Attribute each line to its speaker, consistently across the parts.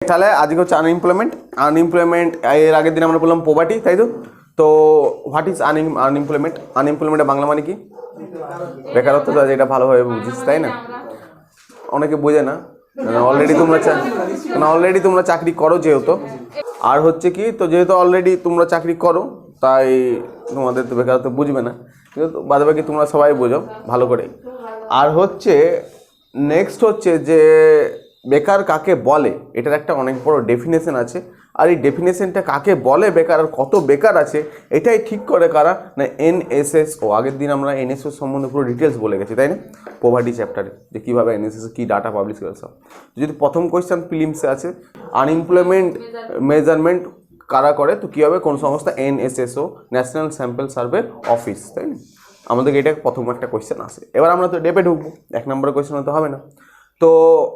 Speaker 1: তাহলে আজকে হচ্ছে আনএমপ্লয়মেন্ট। আনএমপ্লয়মেন্ট এর আগের দিন আমরা বললাম পভার্টি, তাই তো? তো হোয়াট ইজ আনএমপ্লয়মেন্ট? আনএমপ্লয়মেন্টের বাংলা মানে কি? বেকারত্ব। তো এটা ভালোভাবে বুঝিস, তাই না? অনেকে বোঝে না, অলরেডি তোমরা চাকরি করো যেহেতু, আর হচ্ছে কি, তো যেহেতু অলরেডি তোমরা চাকরি করো তাই তোমাদের তো বেকারত্ব বুঝবে না, কিন্তু বাদবাকি তোমরা সবাই বোঝো ভালো করে। আর হচ্ছে নেক্সট হচ্ছে যে বেকার কাকে বলে, এটার একটা অনেক বড় ডেফিনেশন আছে। আর এই ডেফিনেশনটা কাকে বলে বেকার আর কত বেকার আছে এটাই ঠিক করে কারা না, এনএসএসও। আগের দিন আমরা এনএসএস সম্বন্ধে পুরো ডিটেলস বলে গেছি, তাই না? পভার্টি চ্যাপ্টারে যে কীভাবে এনএসএস কী ডাটা পাবলিশ করে সব। যদি প্রথম কোয়েশ্চেন ফিলিমসে আছে আনএমপ্লয়মেন্ট মেজারমেন্ট কারা করে, তো কী হবে, কোন সংস্থা? NSSO, national sample survey office, তাই না? আমাদেরকে এটা প্রথম একটা কোয়েশ্চেন আসে। এবার আমরা তো ডেপে ঢুকবো, 1 নম্বরের কোয়েশ্চেন হতে হবে না। তো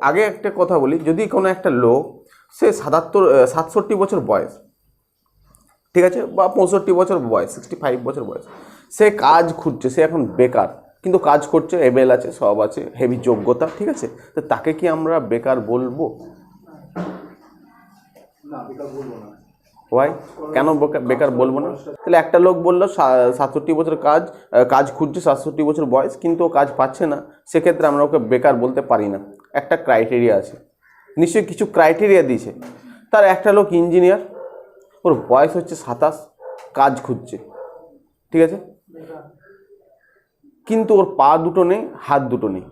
Speaker 1: আগে একটা কথা বলি, যদি কোনো একটা লোক সে 67 বছর বয়স, ঠিক আছে, বা 65 বছর বয়স, 65 বছর বয়স, সে কাজ খুঁজছে, সে এখন বেকার, কিন্তু কাজ করছে, এবেল আছে, সব আছে, হেভি যোগ্যতা, ঠিক আছে, তো তাকে কি আমরা বেকার বলবো? ওয়াই, কেন বেকার বলবো না? তাহলে একটা লোক বললো 67 বছর কাজ খুঁজছে, 67 বছর বয়স, কিন্তু ও কাজ পাচ্ছে না, সেক্ষেত্রে আমরা ওকে বেকার বলতে পারি না। একটা ক্রাইটেরিয়া আছে, নিশ্চয়ই কিছু ক্রাইটেরিয়া দিয়েছে। তার একটা লোক ইঞ্জিনিয়ার, ওর বয়স হচ্ছে 27, কাজ খুঁজছে, ঠিক আছে, কিন্তু ওর পা দুটো নেই, হাত দুটো নেই,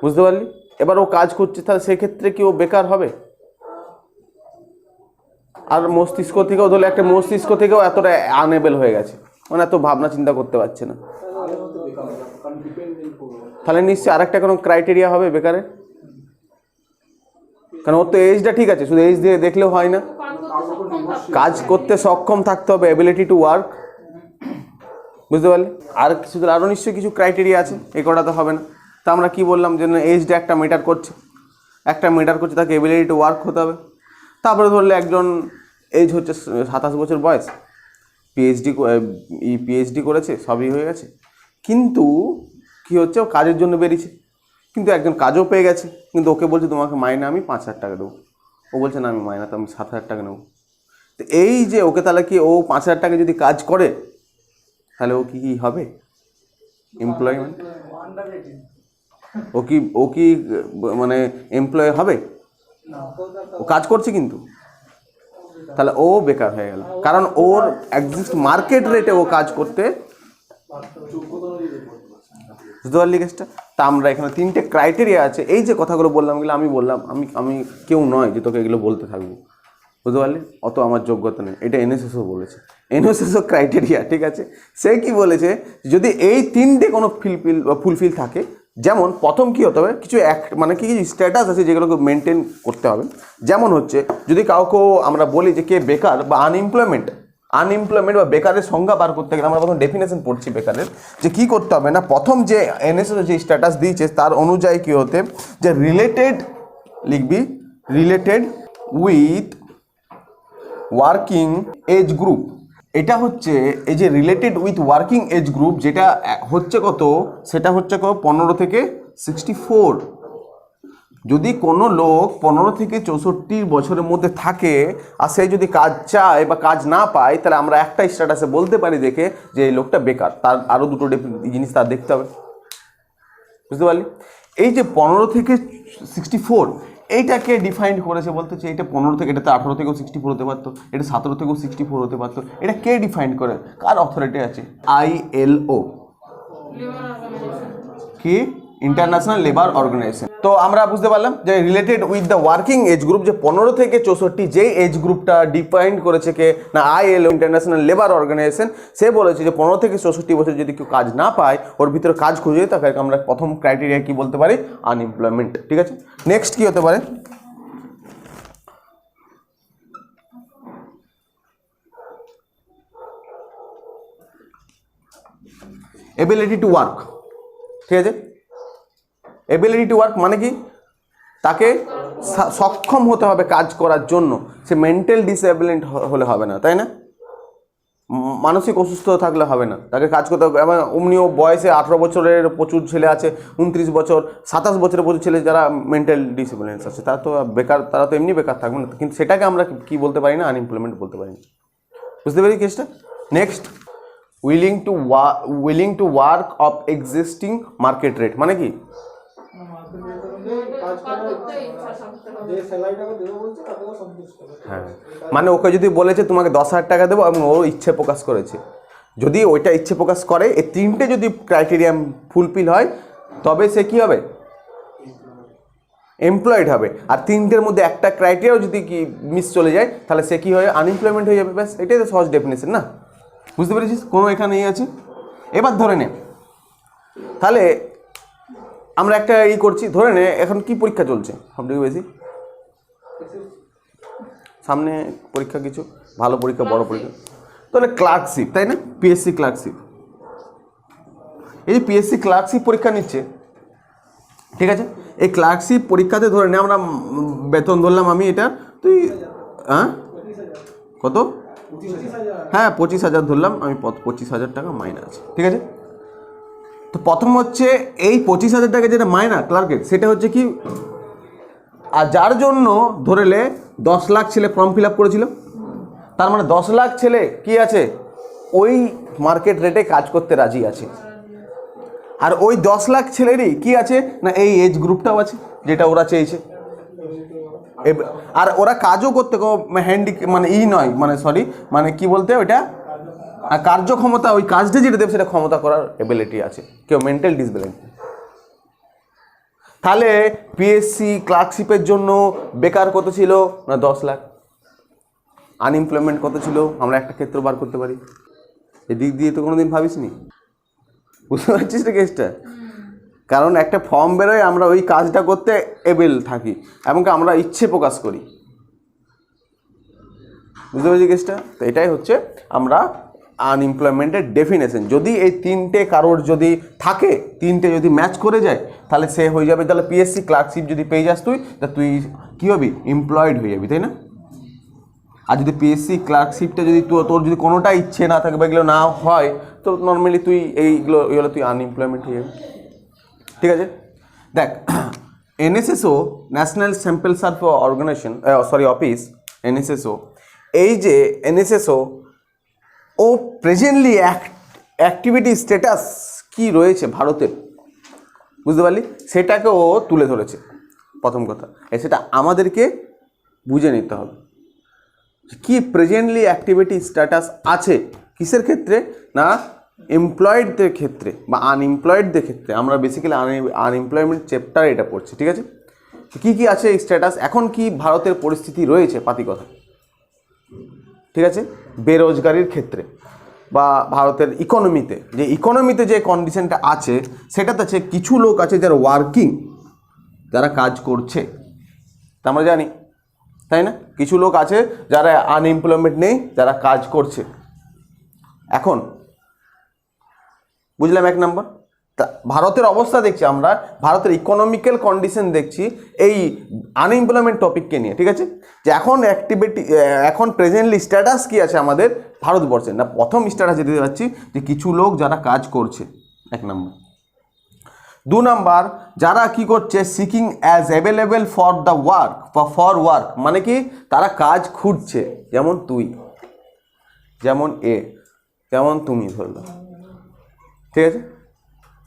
Speaker 1: বুঝতে পারলি? এবার ও কাজ করছে, তাহলে সেক্ষেত্রে কি ও বেকার হবে? আর মস্তিষ্ক থেকেও ধরলে একটা মস্তিষ্ক থেকেও এতটা আনএবল হয়ে গেছে, মানে এত ভাবনা চিন্তা করতে পারছে না, তাহলে নিশ্চয়ই আরেকটা কোনো ক্রাইটেরিয়া হবে বেকারের। কারণ ওর তো এজটা ঠিক আছে, শুধু এজ দিয়ে দেখলেও হয় না, কাজ করতে সক্ষম থাকতে হবে, এবিলিটি টু ওয়ার্ক, বুঝতে পারলে? আর কিছু, আরও নিশ্চয়ই কিছু ক্রাইটেরিয়া আছে, এই কটা তো হবে না। তা আমরা কি বললাম যে এজটা একটা ম্যাটার করছে, তাকে এবিলিটি টু ওয়ার্ক হতে হবে। তারপরে ধরলে একজন এজ হচ্ছে 27 বছর বয়স, পিএইচডি করেছে, সবই হয়ে গেছে, কিন্তু কি হচ্ছে, ও কাজের জন্য বেরিয়েছে, কিন্তু একজন কাজও পেয়ে গেছে, কিন্তু ওকে বলছে তোমাকে মাইনে আমি 5,000 টাকা দেবো, ও বলছে না আমি মাইনা তো আমি 7,000 টাকা নেবো। তো এই যে ওকে, তাহলে কি ও 5,000 টাকা যদি কাজ করে তাহলে ও কি হবে এমপ্লয়মেন্ট? ও কি মানে এমপ্লয় হবে? ও কাজ করছে কিন্তু, তাহলে ও বেকার হয়ে গেল, কারণ ওর এক্সিস্ট মার্কেট রেটে ও কাজ করতে, বুঝতে পারলি কেসটা? তা আমরা এখানে 3টে ক্রাইটেরিয়া আছে, এই যে কথাগুলো বললাম এগুলো আমি বললাম, আমি কেউ নয় যে তোকে এগুলো বলতে থাকবো, বুঝতে পারলি? অত আমার যোগ্যতা নেই, এটা এনএসএসও বলেছে, এনএসএসও ক্রাইটেরিয়া, ঠিক আছে। সে কি বলেছে, যদি এই 3টে কোনো ফুলফিল থাকে, যেমন প্রথম কী হতে হবে, কিছু মানে কি স্ট্যাটাস আছে যেগুলোকে মেনটেন করতে হবে। যেমন হচ্ছে যদি কাউকে আমরা বলি যে কে বেকার বা আনএমপ্লয়মেন্ট বা বেকারের সংজ্ঞা বার করতে গেলে আমরা প্রথম ডেফিনেশন পড়ছি বেকারের, যে কি করতে হবে না, প্রথম যে এনএসএস যে স্ট্যাটাস দিয়েছে তার অনুযায়ী কী হতে, যে রিলেটেড লিখবি, related with working age group. এটা হচ্ছে এই যে related with working age group, যেটা হচ্ছে কত, সেটা হচ্ছে কত, 15 থেকে 64। যদি কোনো লোক 15 থেকে 64 বছরের মধ্যে থাকে আর সে যদি কাজ চায় বা কাজ না পায়, তাহলে আমরা একটা স্ট্যাটাসে বলতে পারি দেখে যে এই লোকটা বেকার। তার আরও দুটো জিনিস তার দেখতে হবে, বুঝতে পারলি? এই যে 15 থেকে 64 এইটাকে ডিফাইন করেছে, বলতে হচ্ছে এটা 15 থেকে, এটা তো 18 থেকেও 64 হতে পারতো, এটা 17 থেকেও 64 হতে পারতো। এটা কে ডিফাইন করে, কার অথরিটি আছে? ILO, কি ইন্টারন্যাশনাল লেবার অর্গানাইজেশন। তো আমরা বুঝতে পারলাম যে related with the working age group, যে 15 থেকে 64 যে এজ গ্রুপটা ডিফাইন করেছে কে না, ILO, ইন্টারন্যাশনাল লেবার অর্গানাইজেশন। সে বলেছে যে 15 থেকে 64 বছর যদি কেউ কাজ না পায়, ওর ভিতরে কাজ খুঁজে, তাকে আমরা প্রথম ক্রাইটেরিয়া কি বলতে পারি, আনএমপ্লয়মেন্ট, ঠিক আছে। নেক্সট কি হতে পারে, এবিলিটি টু ওয়ার্ক, ঠিক আছে। এবিলিটি টু ওয়ার্ক মানে কি, তাকে সক্ষম হতে হবে কাজ করার জন্য, সে মেন্টাল ডিসএবিলিটি হলে হবে না, তাই না? মানসিক অসুস্থ থাকলে হবে না, তাকে কাজ করতে হবে। এবং অমনিও বয়সে 18 বছরের প্রচুর ছেলে আছে, 29 বছর, 27 বছরের প্রচুর ছেলে যারা মেন্টাল ডিসিপ্লিনেন্স আছে, তারা তো বেকার, তারা তো এমনি বেকার থাকবে না, কিন্তু সেটাকে আমরা কি বলতে পারি না, আনএমপ্লয়মেন্ট বলতে পারি না। বুঝতে পারি কেসটা? Next, willing to work of existing market rate, মানে কি? হ্যাঁ, মানে ওকে যদি বলেছে তোমাকে 10,000 টাকা দেবো এবং ও ইচ্ছে প্রকাশ করেছে, যদি ওইটা ইচ্ছে প্রকাশ করে, এই তিনটে যদি ক্রাইটেরিয়া ফুলফিল হয়, তবে সে কি হবে? এমপ্লয়েড হবে। আর তিনটের মধ্যে একটা ক্রাইটেরিয়াও যদি কি মিস চলে যায়, তাহলে সে কি হয়? আনএমপ্লয়মেন্ট হয়ে যাবে। ব্যাস, এটাই তো সহজ ডেফিনেশন না? বুঝতে পেরেছিস? কোনো এখানে এই আছে। এবার ধরে নে, তাহলে আমরা একটা করছি, ধরে নে এখন কি পরীক্ষা চলছে সবথেকে বেশি? সামনে পরীক্ষা, কিছু ভালো পরীক্ষা, বড় পরীক্ষা, তাহলে ক্লার্কশিপ, তাই না? PSC clerkship. এই যে পিএসসি ক্লার্কশিপ পরীক্ষা নিচ্ছে, ঠিক আছে? এই ক্লার্কশিপ পরীক্ষাতে ধরে নে আমরা বেতন ধরলাম, আমি এটা, তুই কত? হ্যাঁ 25,000 ধরলাম আমি, 25,000 টাকা মাইনা আছে, ঠিক আছে? তো প্রথম হচ্ছে এই 25,000 টাকা যেটা মাইনা ক্লার্কের, সেটা হচ্ছে কি, আর যার জন্য ধরেলে 10 লাখ ছেলে ফর্ম ফিল আপ করেছিল, তার মানে 10 লাখ ছেলে কি আছে? ওই মার্কেট রেটে কাজ করতে রাজি আছে। আর ওই 10 লাখ ছেলেরই কি আছে না, এই এজ গ্রুপটাও আছে যেটা ওরা চেয়েছে। আর ওরা কাজও করতে হ্যান্ডি, মানে নয়, মানে সরি, মানে কি বলতে, ওইটা কার্যক্ষমতা, ওই কাজটা যেটা দেবে সেটা ক্ষমতা করার এবিলিটি আছে, কেউ মেন্টাল ডিসএবিলিটি। তাহলে পিএসসি ক্লার্কশিপের জন্য বেকার কত ছিল না? 10 লাখ। আনএমপ্লয়মেন্ট কত ছিল? আমরা একটা ক্ষেত্র বার করতে পারি। এদিক দিয়ে তো কোনোদিন ভাবিসনি। বুঝতে পারছিস না কেসটা? কারণ একটা ফর্ম বেরোয়, আমরা ওই কাজটা করতে এবেল থাকি, এমনকি আমরা ইচ্ছে প্রকাশ করি। বুঝতে পারছি কেসটা? তো এটাই হচ্ছে আমরা আনএমপ্লয়মেন্টের ডেফিনেশন। যদি এই তিনটে কারোর যদি থাকে, তিনটে যদি ম্যাচ করে যায়, তাহলে সে হয়ে যাবে। তাহলে পিএসসি ক্লার্কশিপ যদি পেয়ে যাস তুই, তা তুই কী হবি? এমপ্লয়েড হয়ে যাবি, তাই না? আর যদি পিএসসি ক্লার্কশিপটা যদি তোর যদি কোনোটা ইচ্ছে না থাকে বা এগুলো না হয়, তো নর্মালি তুই এইগুলো তুই আনএমপ্লয়মেন্ট হয়ে যাবি, ঠিক আছে? দেখ, NSSO, national sample survey organisation, office, NSSO, এই যে এনএসএসও ও প্রেজেন্টলি অ্যাক্টিভিটি স্ট্যাটাস কি রয়েছে ভারতের, বুঝতে পারলি? সেটাকে ও তুলে ধরেছে। প্রথম কথা, সেটা আমাদেরকে বুঝে নিতে হবে কি প্রেজেন্টলি অ্যাক্টিভিটি স্ট্যাটাস আছে, কিসের ক্ষেত্রে না? এমপ্লয়েডদের ক্ষেত্রে বা আনএমপ্লয়েডদের ক্ষেত্রে। আমরা বেসিক্যালি আনএমপ্লয়মেন্ট চ্যাপ্টার এটা পড়ছি, ঠিক আছে? কী কী আছে এই স্ট্যাটাস, এখন কি ভারতের পরিস্থিতি রয়েছে পাতি কথা, ঠিক আছে? বেরোজগারির ক্ষেত্রে বা ভারতের ইকোনমিতে যে কন্ডিশনটা আছে, সেটাতে আছে কিছু লোক আছে যারা ওয়ার্কিং, যারা কাজ করছে, তা আমরা জানি, তাই না? কিছু লোক আছে যারা আনএমপ্লয়মেন্ট নেই, যারা কাজ করছে। এখন বুঝলাম এক নম্বর। তা ভারতের অবস্থা দেখছি আমরা, ভারতের ইকোনমিক্যাল কন্ডিশন দেখছি এই আনএমপ্লয়মেন্ট টপিককে নিয়ে, ঠিক আছে? যে এখন প্রেজেন্টলি স্ট্যাটাস কি আছে আমাদের ভারতবর্ষে, না প্রথম স্ট্যাটাস যেতে পাচ্ছি যে কিছু লোক যারা কাজ করছে, এক নম্বর। 2 নাম্বার, যারা কি করছে, seeking as available for the work বা ফর ওয়ার্ক, মানে কি তারা কাজ খুঁজছে, যেমন তুই, যেমন যেমন তুমি, ধরলাম, ঠিক আছে?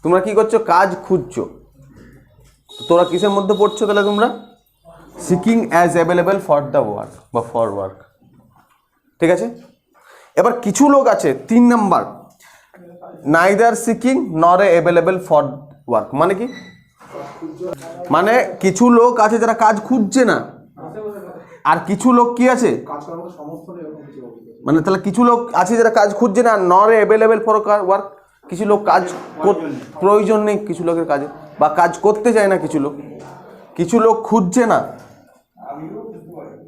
Speaker 1: তোমরা কি করছো? কাজ খুঁজছো। তোরা কিসের মধ্যে পড়ছো তাহলে? তোমরা seeking as available for the work বা ফর ওয়ার্ক, ঠিক আছে? এবার কিছু লোক আছে 3 নাম্বার, নাইদার সিকিং নর অ্যাভেলেবেল ফর ওয়ার্ক, মানে কি? মানে কিছু লোক আছে যারা কাজ খুঁজছে না, আর কিছু লোক কি আছে, মানে তাহলে কিছু লোক আছে যারা কাজ খুঁজছে না, নর অ্যাভেলেবেল ফর ওয়ার্ক। কিছু লোক কাজ প্রয়োজন নেই কিছু লোকের কাজে, বা কাজ করতে চায় না কিছু লোক খুঁজছে না,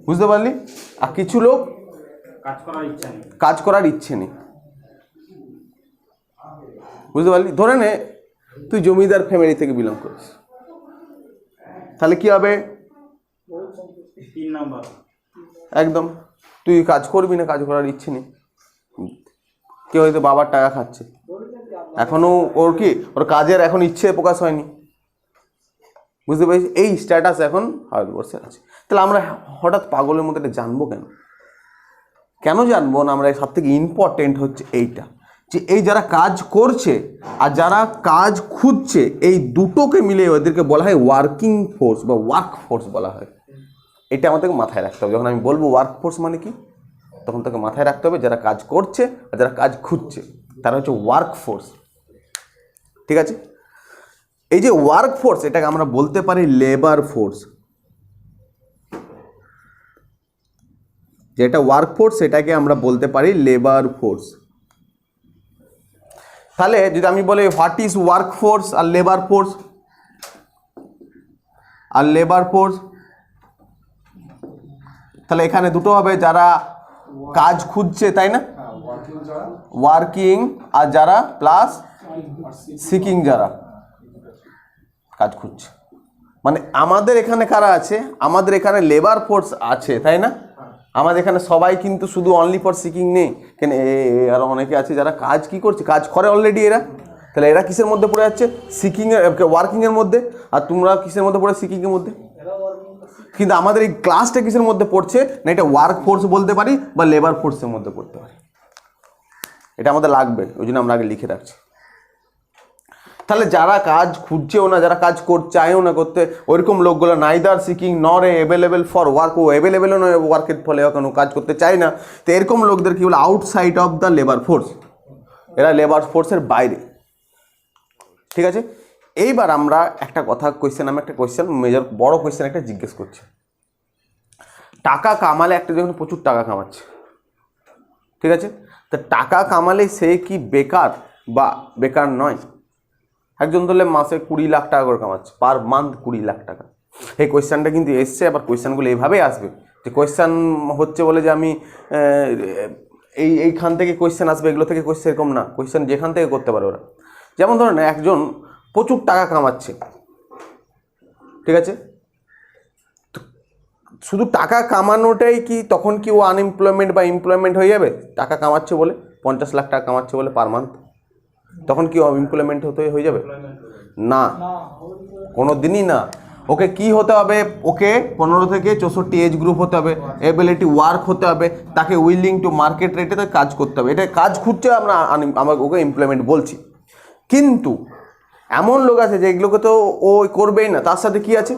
Speaker 1: বুঝতে পারলি? আর কিছু লোক কাজ করার ইচ্ছে নেই, বুঝতে পারলি? ধরে নে তুই জমিদার ফ্যামিলি থেকে বিলং করিস, তাহলে কি হবে? 3 নাম্বার, একদম তুই কাজ করবি না, কাজ করার ইচ্ছে নেই। কেউ হয়তো বাবার টাকা খাচ্ছে, এখনো ওর কি ওর কাজের এখন ইচ্ছে প্রকাশ হয়নি, বুঝতে পেরেছি? এই স্ট্যাটাস এখন ভারতবর্ষে আছে। তাহলে আমরা হঠাৎ পাগলের মধ্যে এটা জানবো কেন? কেন জানবো না? আমরা সব থেকে ইম্পর্টেন্ট হচ্ছে এইটা, যে এই যারা কাজ করছে আর যারা কাজ খুঁজছে, এই দুটোকে মিলে ওদেরকে বলা হয় ওয়ার্কিং ফোর্স বা ওয়ার্ক ফোর্স বলা হয়। এটা আমাদেরকে মাথায় রাখতে হবে। যখন আমি বলবো ওয়ার্ক ফোর্স মানে কি, তখন তাকে মাথায় রাখতে হবে যারা কাজ করছে আর যারা কাজ খুঁজছে তারা হচ্ছে ওয়ার্ক ফোর্স। ঠিক আছে? এই যে ওয়ার্ক ফোর্স, এটাকে আমরা বলতে পারি লেবার ফোর্স। যেটা ওয়ার্ক ফোর্স সেটাকে আমরা বলতে পারি লেবার ফোর্স। তাহলে যদি আমি বলি হোয়াট ইজ ওয়ার্ক ফোর্স আর লেবার ফোর্স, তাহলে এখানে দুটো হবে, যারা কাজ খুঁজছে, তাই না? ওয়ার্কিং আর যারা প্লাস সিকিং, যারা কাজ খুঁজছে। মানে আমাদের এখানে কারা আছে? আমাদের এখানে লেবার ফোর্স আছে, তাই না? আমাদের এখানে সবাই কিন্তু শুধু অনলি ফর সিকিং নেই, কেন আরো অনেকে আছে যারা কাজ কি করছে, কাজ করে অলরেডি এরা। তাহলে এরা কিসের মধ্যে পড়ে যাচ্ছে? সিকিং এর, ওয়ার্কিং এর মধ্যে। আর তোমরা কিসের মধ্যে পড়ে? সিকিং এর মধ্যে। কিন্তু আমাদের এই ক্লাসটা কিসের মধ্যে পড়ছে না, এটা ওয়ার্ক ফোর্স বলতে পারি বা লেবার ফোর্সের মধ্যে পড়তে পারি। এটা আমাদের লাগবে, ওই জন্য আমরা আগে লিখে রাখছি। তাহলে যারা কাজ খুঁজছেও না, যারা কাজ চায়ও না করতে, ওইরকম লোকগুলো নাইদার সিকিং নর অ্যাভেলেবেল ফর ওয়ার্ক, ও অ্যাভেলেবেলও নয় ওয়ার্কের ফলে, কোনো কাজ করতে চায় না। তো এরকম লোকদের কি বলে? Outside of the labour force, এরা লেবার ফোর্সের বাইরে। ঠিক আছে? এইবার আমরা একটা কথা, আমি একটা কোয়েশ্চেন, মেজর বড় কোয়েশ্চেন একটা জিজ্ঞেস করছি। টাকা কামালে, একটা যখন প্রচুর টাকা কামাচ্ছে, ঠিক আছে, তো টাকা কামালে সে কি বেকার বা বেকার নয়? একজন ধরলে মাসে 20 লাখ টাকা করে কামাচ্ছে, পার মান্থ 20 লাখ টাকা। এই কোয়েশ্চেনটা কিন্তু এসছে, আবার কোয়েশ্চেনগুলো এইভাবেই আসবে যে কোয়েশ্চেন হচ্ছে বলে যে আমি এইখান থেকে কোয়েশ্চেন আসবে, এগুলো থেকে কোয়েশ্চেন, এরকম না। কোয়েশ্চেন যেখান থেকে করতে পারে ওরা। যেমন ধরেন একজন প্রচুর টাকা কামাচ্ছে, ঠিক আছে, শুধু টাকা কামানোটাই কি তখন কি ও আনএমপ্লয়মেন্ট বা এমপ্লয়মেন্ট হয়ে যাবে? টাকা কামাচ্ছে বলে, 50 লাখ টাকা কামাচ্ছে বলে পার মান্থ, তখন কি এমপ্লয়মেন্ট হয়ে যাবে? না, কোনো দিনই না। ওকে কি হতে হবে? ওকে 15 থেকে 64 এজ গ্রুপ হতে হবে, এবিলিটি ওয়ার্ক হতে হবে, তাকে উইলিং টু মার্কেট রেটে কাজ করতে হবে। এটা কাজ খুঁজছে, আমরা ওকে এমপ্লয়মেন্ট বলছি। কিন্তু এমন লোক আছে যে এগুলোকে তো ও করবেই না, তার সাথে কি আছে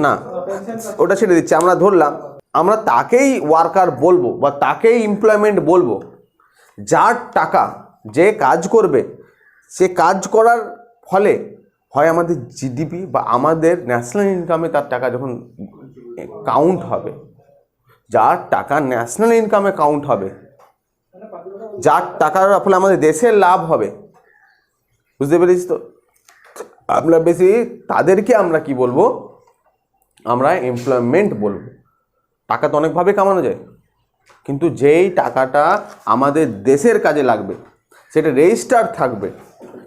Speaker 1: না, ওটা ছেড়ে দিচ্ছে। আমরা ধরলাম আমরা তাকেই ওয়ার্কার বলবো বা তাকেই এমপ্লয়মেন্ট বলবো যার টাকা, যে কাজ করবে, সে কাজ করার ফলে হয় আমাদের জিডিপি বা আমাদের ন্যাশনাল ইনকামে তার টাকা যখন কাউন্ট হবে, যার টাকা ন্যাশনাল ইনকামে কাউন্ট হবে, যার টাকার ফলে আমাদের দেশের লাভ হবে, বুঝতে পেরেছি তো? আমরা বেশি তাদেরকে আমরা কি বলবো? আমরা এমপ্লয়মেন্ট বলবো। টাকা তো অনেকভাবে কামানো যায়, কিন্তু যেই টাকাটা আমাদের দেশের কাজে লাগবে, সেটা রেজিস্টার থাকবে,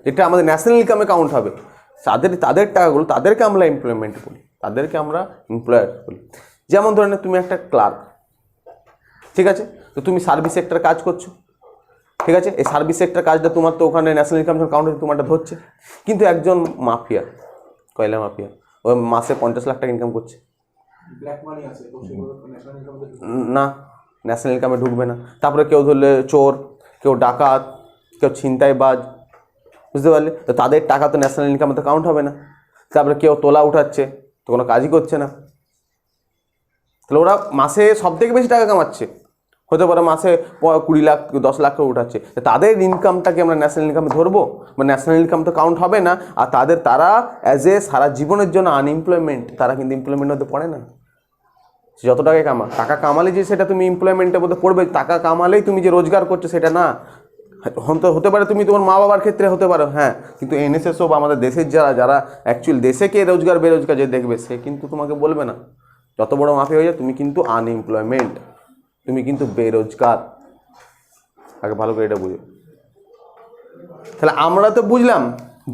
Speaker 1: যেটা আমাদের ন্যাশনাল ইনকামে কাউন্ট হবে, তাদের টাকাগুলো, তাদেরকে আমরা এমপ্লয়মেন্ট বলি, তাদেরকে আমরা এমপ্লয়ার বলি। যেমন ধরেন তুমি একটা ক্লার্ক, ঠিক আছে, তো তুমি সার্ভিস সেক্টরে কাজ করছো, ঠিক আছে, এই সার্ভিস সেক্টর কাজটা তোমার তো ওখানে ন্যাশনাল ইনকাম যখন কাউন্ট হচ্ছে তোমারটা ধরছে। কিন্তু একজন মাফিয়া, কয়লা মাফিয়া, ও মাসে 50 লাখ টাকা ইনকাম করছে, না, ন্যাশনাল ইনকামে ঢুকবে না। তারপরে কেউ ধরলে চোর, কেউ ডাকাত, কেউ ছিনতাইবাজ, বুঝতে পারলে, তো তাদের টাকা তো ন্যাশনাল ইনকামে তো কাউন্ট হবে না। তারপরে কেউ তোলা উঠাচ্ছে, তো কোনো কাজই করছে না, তাহলে ওরা মাসে সব থেকে বেশি টাকা কামাচ্ছে, হতে পারে মাসে 20 লাখ 10 লাখ করে উঠাচ্ছে। তাদের ইনকামটাকে আমরা ন্যাশনাল ইনকামে ধরবো? মানে ন্যাশনাল ইনকাম তো কাউন্ট হবে না। আর তারা অ্যাজ এ সারা জীবনের জন্য আনএমপ্লয়মেন্ট, তারা কিন্তু এমপ্লয়মেন্ট হতে পারে না। যত টাকা টাকা কামালে যে সেটা তুমি এমপ্লয়মেন্টের মধ্যে পড়বে, টাকা কামালেই তুমি যে রোজগার করছো সেটা না। হতে পারে তুমি তোমার মা বাবার ক্ষেত্রে হতে পারো, হ্যাঁ, কিন্তু এনএসএসও বা আমাদের দেশের যারা অ্যাকচুয়ালি দেশে কে রোজগার বেরোজগার যে দেখবে, সে কিন্তু তোমাকে বলবে না। যত বড় মাফি হয়ে যায়, তুমি কিন্তু আনএমপ্লয়মেন্ট, তুমি কিন্তু বেরোজগার। আগে ভালো করে এটা বুঝো। তাহলে আমরা তো বুঝলাম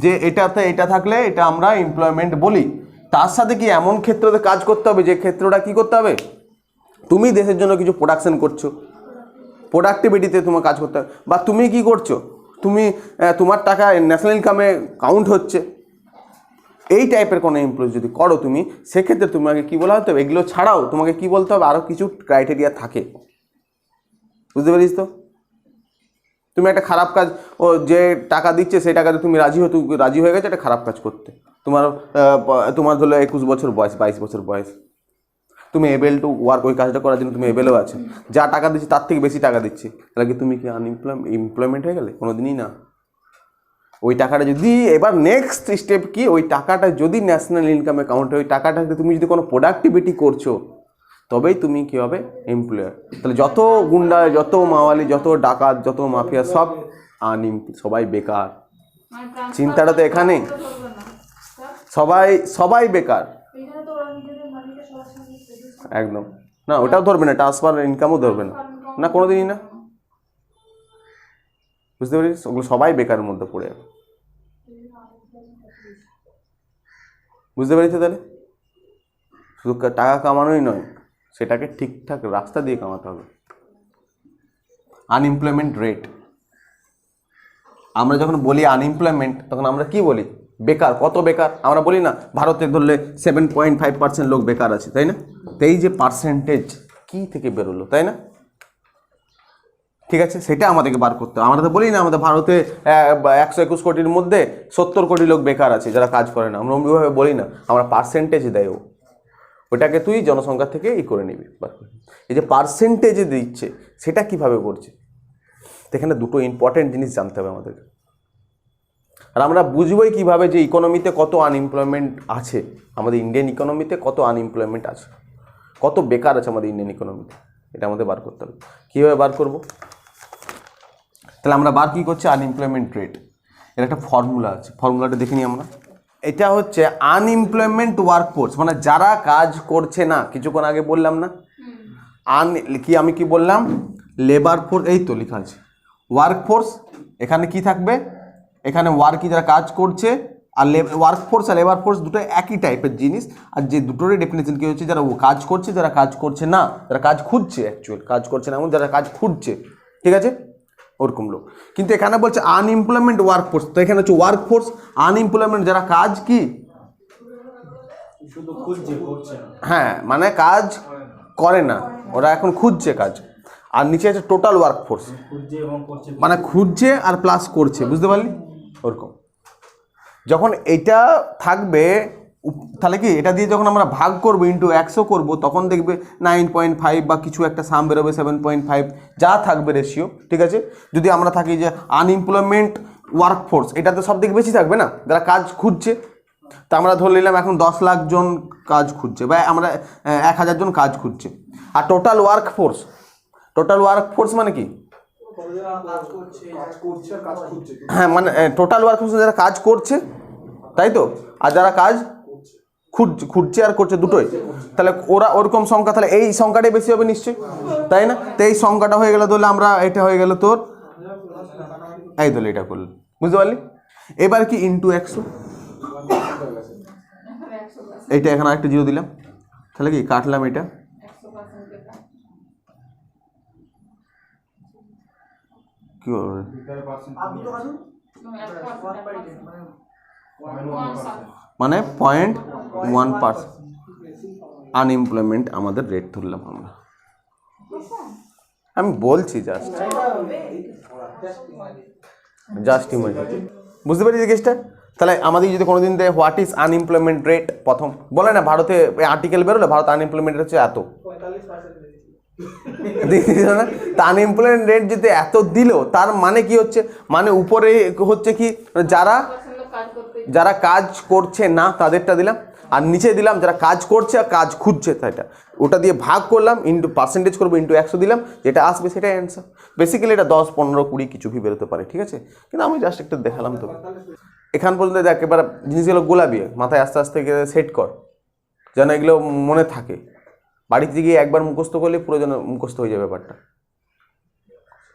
Speaker 1: যে এটা থাকলে এটা আমরা এমপ্লয়মেন্ট বলি। তার সাথে কি এমন ক্ষেত্রতে কাজ করতে হবে যে ক্ষেত্রটা কি করতে হবে? তুমি দেশের জন্য কিছু প্রোডাকশন করছো, প্রোডাক্টিভিটিতে তোমার কাজ করতে হবে। বা তুমি কি করছো, তুমি তোমার টাকা ন্যাশনাল ইনকামে কাউন্ট হচ্ছে, এই টাইপের কোনো এমপ্লয় যদি করো তুমি, সেক্ষেত্রে তোমাকে কী বলা হতে হবে, এগুলো ছাড়াও তোমাকে কী বলতে হবে, আরও কিছু ক্রাইটেরিয়া থাকে। বুঝতে পারিস তো? তুমি একটা খারাপ কাজ, ও যে টাকা দিচ্ছে সেই টাকাতে তুমি রাজি হয়ে গেছে একটা খারাপ কাজ করতে, তোমার ধরো 21 বছর বয়স, 22 বছর বয়স, তুমি এবেল টু ওয়ার্ক, ওই কাজটা করার জন্য তুমি এবেলও আছে, যা টাকা দিচ্ছে তার থেকে বেশি টাকা দিচ্ছে, তাহলে কি তুমি কি এমপ্লয়মেন্ট হয়ে গেলে? কোনো দিনই না। ওই টাকাটা যদি এবার নেক্সট স্টেপ কি, ওই টাকাটা যদি ন্যাশনাল ইনকামে কাউন্ট হয়, ওই টাকাটাকে তুমি যদি কোনো প্রোডাক্টিভিটি করছো, তবেই তুমি কী হবে, এমপ্লয়ার। তাহলে যত গুন্ডা, যত মাওয়ালি, যত ডাকাত, যত মাফিয়া, সব সবাই বেকার। চিন্তাটা তো এখানে, সবাই বেকার একদম। না ওটাও ধরবে না, ট্রান্সফার ইনকামও ধরবে না, না কোনোদিনই না। বুঝতে পারিস? ওগুলো সবাই বেকারের মধ্যে পড়ে যাবে। বুঝতে পারিস? তাহলে শুধু টাকা কামানোই নয়, সেটাকে ঠিকঠাক রাস্তা দিয়ে কামাতে হবে। আনএমপ্লয়মেন্ট রেট, আমরা যখন বলি আনএমপ্লয়মেন্ট, তখন আমরা কি বলি? বেকার। কত বেকার? আমরা বলি না ভারতে ধরলে 7.5% লোক বেকার আছে, তাই না? তো এই যে পার্সেন্টেজ কি থেকে বেরোলো, তাই না? ঠিক আছে, সেটা আমাদেরকে বার করতে হবে। আমরা তো বলি না আমাদের ভারতে 121 কোটির মধ্যে 70 কোটি লোক বেকার আছে যারা কাজ করে না, আমরা ওইভাবে বলি না, আমরা পার্সেন্টেজ দেয়, ওটাকে তুই জনসংখ্যা থেকে করে নিবি। এই যে পার্সেন্টেজ দিচ্ছে, সেটা কিভাবে করছে, এখানে দুটো ইম্পর্টেন্ট জিনিস জানতে হবে আমাদেরকে। আর আমরা বুঝবই কিভাবে যে ইকোনমিতে কত আনএমপ্লয়মেন্ট আছে, আমাদের ইন্ডিয়ান ইকোনমিতে কত আনএমপ্লয়মেন্ট আছে, কত বেকার আছে আমাদের ইন্ডিয়ান ইকোনমিতে, এটা আমাদের বার করতে হবে। কীভাবে বার করব? তাহলে আমরা বার কী করছি? Unemployment rate. এর একটা ফর্মুলা আছে, ফর্মুলাটা দেখে নিই আমরা। এটা হচ্ছে আনএমপ্লয়মেন্ট ওয়ার্কফোর্স, মানে যারা কাজ করছে না। কিছুক্ষণ আগে বললাম না আমি কি বললাম? লেবার ফোর্স, এই তো লেখা আছে ওয়ার্কফোর্স। এখানে কি থাকবে? এখানে ওয়ার্কি, যারা কাজ করছে, আর ওয়ার্কফোর্স আর লেবার ফোর্স দুটো একই টাইপের জিনিস। আর যে দুটোরই ডেফিনেশন কী হচ্ছে? যারা কাজ করছে, যারা কাজ করছে না, যারা কাজ খুঁজছে, অ্যাকচুয়াল কাজ করছে না এমন, যারা কাজ খুঁজছে, ঠিক আছে, ওরকম লোক। কিন্তু এখানে বলছে আনএমপ্লয়মেন্ট ওয়ার্কফোর্স, তো এখানে হচ্ছে ওয়ার্কফোর্স। আনএমপ্লয়মেন্ট যারা কাজ কি, হ্যাঁ, মানে কাজ করে না, ওরা এখন খুঁজছে কাজ। আর নিচে আছে টোটাল ওয়ার্কফোর্স, মানে খুঁজছে আর প্লাস করছে। বুঝতে পারলি? ওরকম যখন এটা থাকবে, তাহলে কি এটা দিয়ে যখন আমরা ভাগ করবো, ইন্টু 100 করবো, তখন দেখবে 9.5 বা কিছু একটা সাম বেরোবে, 7.5 যা থাকবে রেশিও, ঠিক আছে। যদি আমরা থাকি যে আনএমপ্লয়মেন্ট ওয়ার্কফোর্স, এটাতে সব থেকে বেশি থাকবে না, যারা কাজ খুঁজছে। তা আমরা ধরে নিলাম এখন 10 লাখ জন কাজ খুঁজছে, বা আমরা 1000 জন কাজ খুঁজছে। আর টোটাল ওয়ার্কফোর্স মানে কি? হ্যাঁ, মানে টোটাল ওয়ার্কফোর্স যারা কাজ করছে, তাই তো, আর যারা কাজ খুঁজছে আর করছে দুটোই, তাহলে ওরা ওরকম সংখ্যা, তাহলে এই সংখ্যাটাই বেশি হবে নিশ্চয়ই, তাই না? তো এই সংখ্যাটা হয়ে গেল, ধরলে আমরা এটা হয়ে গেল তোর, এই ধরলে এটা করল, বুঝতে পারলি? এবার কি ইন্টু 100, এইটা এখানে আরেকটা জিরো দিলাম, তাহলে কি কাটলাম এটা, কি হবে, মানে 0.1% আনএমপ্লয়মেন্ট আমাদের রেট ধরলাম আমরা। আমি বলছি জাস্ট ইমাজিন। বুঝতে পারি জিনিসটা? তাহলে আমাদের যদি কোনোদিন দেয় হোয়াট ইজ আনএমপ্লয়মেন্ট রেট, প্রথম বলে না ভারতে আর্টিকেল বেরোলে ভারত আনএমপ্লয়মেন্ট হচ্ছে এত, না? তা আনএমপ্লয়মেন্ট রেট যদি এত দিল, তার মানে কি হচ্ছে? মানে উপরে হচ্ছে কি, যারা কাজ করছে না তাদেরটা দিলাম, আর নিচে দিলাম যারা কাজ করছে আর কাজ খুঁজছে, তাইটা ওটা দিয়ে ভাগ করলাম, ইন্টু পার্সেন্টেজ করবো, ইন্টু 100 দিলাম, যেটা আসবে সেটাই অ্যান্সার। বেসিক্যালি এটা 10, 15, 20 কিছু ভি বেরোতে পারে, ঠিক আছে, কিন্তু আমি জাস্ট একটা দেখালাম। তো এখান পর্যন্ত দেখ, এবার জিনিসগুলো গোলাবি মাথায় আস্তে আস্তে সেট কর, যেন এগুলো মনে থাকে। বাড়িতে গিয়ে একবার মুখস্থ করলে পুরো যেন মুখস্থ হয়ে যাবে ব্যাপারটা।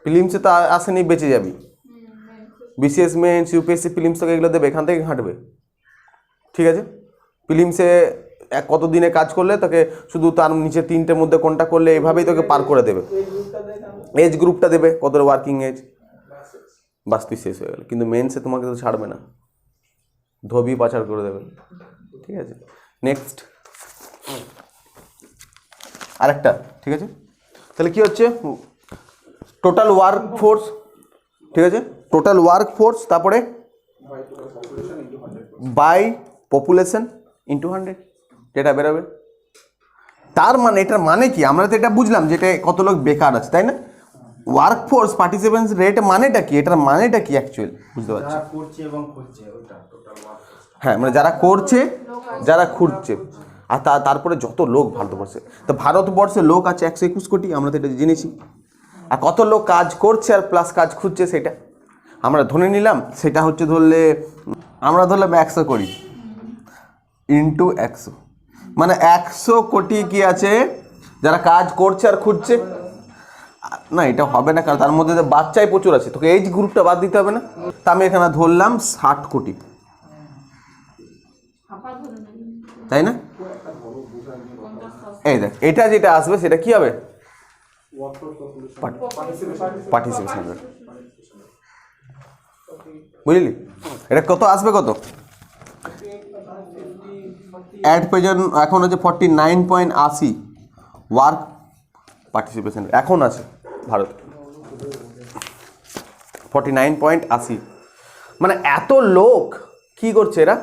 Speaker 1: ফিলিমসে তো আসেনি, বেঁচে যাবি। বিসিএস মেন্স, ইউপিএসসি ফিলিমস তোকে এগুলো দেবে, এখান থেকে হাঁটবে, ঠিক আছে। ফিলিমসে কত দিনে কাজ করলে তোকে শুধু তার নিচে 3টের মধ্যে কোনটা করলে, এভাবেই তোকে পার করে দেবে। এজ গ্রুপটা দেবে, কত ওয়ার্কিং এজ, বাস তুই শেষ হয়ে গেল। কিন্তু মেন্সে তোমাকে তো ছাড়বে না, ধোবি পাচার করে দেবে। ঠিক আছে, নেক্সট আরেকটা। ঠিক আছে, তাহলে কি হচ্ছে, টোটাল ওয়ার্ক ফোর্স, ঠিক আছে, টোটাল ওয়ার্ক ফোর্স, তারপরে বাই পপুলেশন ইন্টু 100 যেটা বেরোবে। তার মানে এটার মানে কি, আমরা তো এটা বুঝলাম যে এটা কত লোক বেকার আছে, তাই না? ওয়ার্ক ফোর্স পার্টিসিপেন্স রেট মানেটা কি, এটার মানেটা কি অ্যাকচুয়ালি বুঝতে পারছি? হ্যাঁ, মানে যারা করছে, যারা খুঁজছে, আর তারপরে যত লোক ভারতবর্ষে, তো ভারতবর্ষে লোক আছে 121 কোটি, আমরা তো এটা জেনেছি। আর কত লোক কাজ করছে আর প্লাস কাজ খুঁজছে সেটা আমরা ধরে নিলাম, সেটা হচ্ছে আমরা ধরলাম 100 কোটি ইন্টু 100, মানে 100 কোটি কি আছে যারা কাজ করছে আর খুঁজছে। না, এটা হবে না, কারণ তার মধ্যে বাচ্চাই প্রচুর আছে, তোকে এই গ্রুপটা বাদ দিতে হবে না। তা আমি এখানে ধরলাম 60 কোটি, তাই না? এই দেখ, এটা যেটা আসবে সেটা কি হবে, পার্টিসিপেশন রেট, বুঝলি? এটা কত আসবে, কত অ্যাট প্রেজেন্ট এখন হচ্ছে 49.80 ওয়ার্ক পার্টিসিপেশন এখন আছে ভারত, 49.80। মানে এত লোক কি করছে, এরা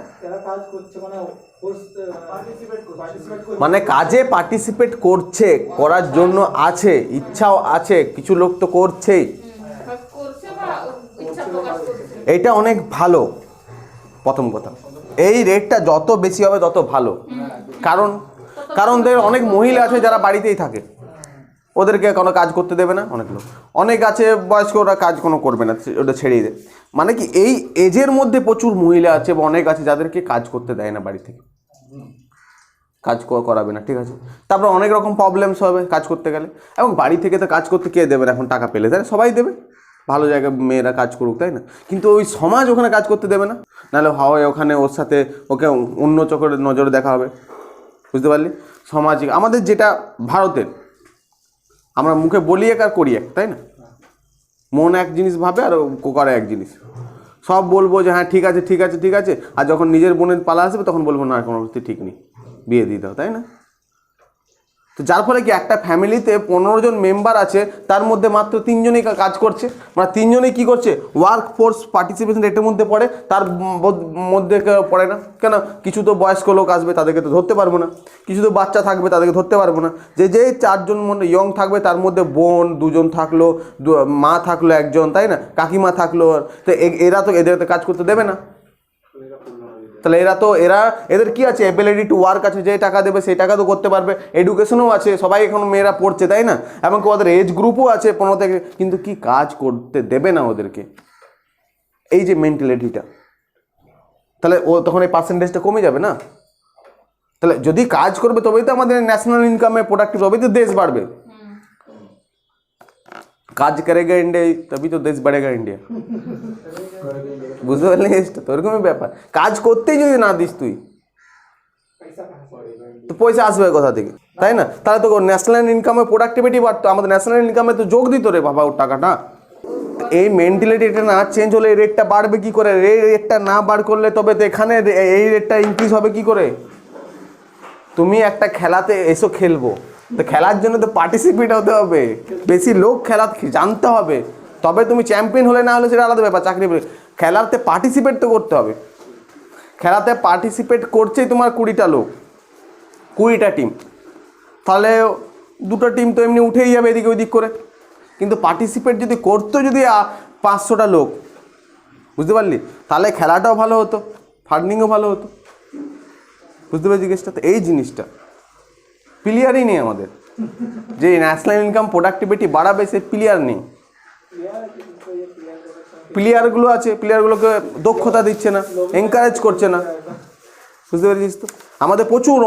Speaker 1: মানে কাজে পার্টিসিপেট করছে, করার জন্য আছে, ইচ্ছাও আছে, কিছু লোক তো করছেই, এইটা অনেক ভালো। প্রথম কথা, এই রেটটা যত বেশি হবে তত ভালো, কারণ অনেক মহিলা আছে যারা বাড়িতেই থাকে, ওদেরকে কোনো কাজ করতে দেবে না। অনেক লোক, অনেক আছে বয়স্ক, ওরা কাজ কোনো করবে না, ওটা ছেড়েই দেয়। মানে কি, এই এজের মধ্যে প্রচুর মহিলা আছে বা অনেক আছে যাদেরকে কাজ করতে দেয় না, বাড়ি থেকে কাজ করাবে না। ঠিক আছে, তারপর অনেক রকম প্রবলেমস হবে কাজ করতে গেলে, এবং বাড়ি থেকে তো কাজ করতে কে দেবে না, এখন টাকা পেলে তাই সবাই দেবে, ভালো জায়গায় মেয়েরা কাজ করুক, তাই না? কিন্তু ওই সমাজ ওখানে কাজ করতে দেবে না, নাহলে হয় ওখানে ওর সাথে ওকে অন্য চোখের নজরে দেখা হবে, বুঝতে পারলি? সামাজিক আমাদের যেটা ভারতের, আমরা মুখে বলি এক আর করি এক, তাই না? মন এক জিনিস ভাবে আর করে এক জিনিস, সব বলবো যে হ্যাঁ ঠিক আছে ঠিক আছে ঠিক আছে, আর যখন নিজের বোনের পালা আসবে তখন বলবো না, কোনো অবস্থা ঠিক নেই, বিয়ে দিয়ে দাও, তাই না? তো যার ফলে কি, একটা ফ্যামিলিতে 15 জন মেম্বার আছে, তার মধ্যে মাত্র 3 জনই কাজ করছে, মানে 3 জনই কী করছে, ওয়ার্ক ফোর্স পার্টিসিপেশন রেটের মধ্যে পড়ে, তার মধ্যে পড়ে না কেন? কিছু তো বয়স্ক লোক আসবে, তাদেরকে তো ধরতে পারবো না, কিছু তো বাচ্চা থাকবে, তাদেরকে ধরতে পারবো না, যে 4 জন মধ্যে ইয়ং থাকবে, তার মধ্যে বোন 2 জন থাকলো, মা থাকলো 1 জন, তাই না? কাকিমা থাকলো, তো এরা তো এদের কাজ করতে দেবে না। তাহলে এদের কি আছে, এবিলিটি টু ওয়ার্ক আছে, যে টাকা দেবে সেই টাকা তো করতে পারবে, এডুকেশনও আছে, সবাই এখন মেয়েরা পড়ছে, তাই না? এবং ওদের এজ গ্রুপও আছে 15 থেকে, কিন্তু কি কাজ করতে দেবে না ওদেরকে, এই যে মেন্টালিটিটা, তাহলে ও তখন এই পার্সেন্টেজটা কমে যাবে না? তাহলে যদি কাজ করবে তবেই তো আমাদের ন্যাশনাল ইনকামে প্রোডাক্টিভ, তবেই তো দেশ বাড়বে। কাজ করেগা ইন্ডিয়া তবেই তো দেশ বাড়েগা ইন্ডিয়া, বুঝতে পারলি? তো ওরকমই ব্যাপার, কাজ করতেই যদি না দিস তুই, তো পয়সা আসবে কোথা থেকে, তাই না? তাহলে তো ন্যাশনাল ইনকামে প্রোডাক্টিভিটি বাড়তো, আমাদের ন্যাশনাল ইনকামে তো যোগ দিত রে বাবা ওর টাকাটা। এই মেন্টালিটিটা না চেঞ্জ হলে এই রেটটা বাড়বে কি করে? এই রেটটা না বার করলে তবে তো এখানে এই রেটটা ইনক্রিজ হবে কি করে? তুমি একটা খেলাতে এসো খেলবো, তো খেলার জন্য তো পার্টিসিপেট হতে হবে, বেশি লোক খেলা জানতে হবে, তবে তুমি চ্যাম্পিয়ন হলে না হলে সেটা আলাদা ব্যাপার, চাকরি খেলাতে পার্টিসিপেট তো করতে হবে। খেলাতে পার্টিসিপেট করছেই তোমার 20টা লোক, 20টা টিম, তাহলে 2টো টিম তো এমনি উঠেই যাবে এদিকে ওইদিক করে, কিন্তু পার্টিসিপেট যদি করতো যদি 500টা লোক, বুঝতে পারলি? তাহলে খেলাটাও ভালো হতো, ফান্ডিংও ভালো হতো, বুঝতে পারছি জিনিসটা? তো এই জিনিসটা প্লেয়ারই নেই আমাদের, যে ন্যাশনাল ইনকাম প্রোডাক্টিভিটি বাড়াবে সে প্লেয়ার নেই। প্লেয়ারগুলো আছে, প্লেয়ারগুলোকে দক্ষতা দিচ্ছে না, এনকারেজ করছে না, বুঝতে পেরেছিস তো? আমাদের প্রচুর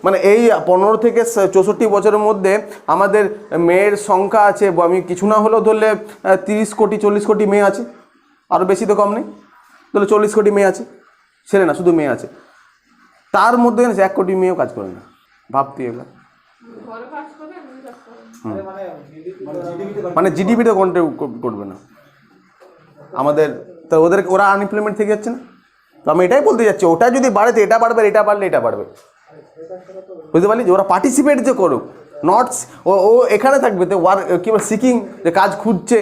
Speaker 1: মানে এই 15 থেকে 64 বছরের মধ্যে আমাদের মেয়ের সংখ্যা আছে, আমি কিছু না হলেও ধরলে 30 কোটি 40 কোটি মেয়ে আছে, আরও বেশি তো কম নেই, ধরলে 40 কোটি মেয়ে আছে, ছেলে না শুধু মেয়ে আছে, তার মধ্যে 1 কোটি মেয়েও কাজ করে না, ভাবতি এবার। মানে জিডিপিতে কন্ট্রিবিউট করবে না আমাদের, তো ওরা আনএমপ্লয়মেন্ট থেকে যাচ্ছে না। তো আমি এটাই বলতে যাচ্ছি, ওটা যদি বাড়ে তো এটা বাড়বে, এটা বাড়লে এটা বাড়বে, বুঝতে পারলি? যে ওরা পার্টিসিপেট যে করুক, নট ও এখানে থাকবে তো কি বল সিকিং, যে কাজ খুঁজছে।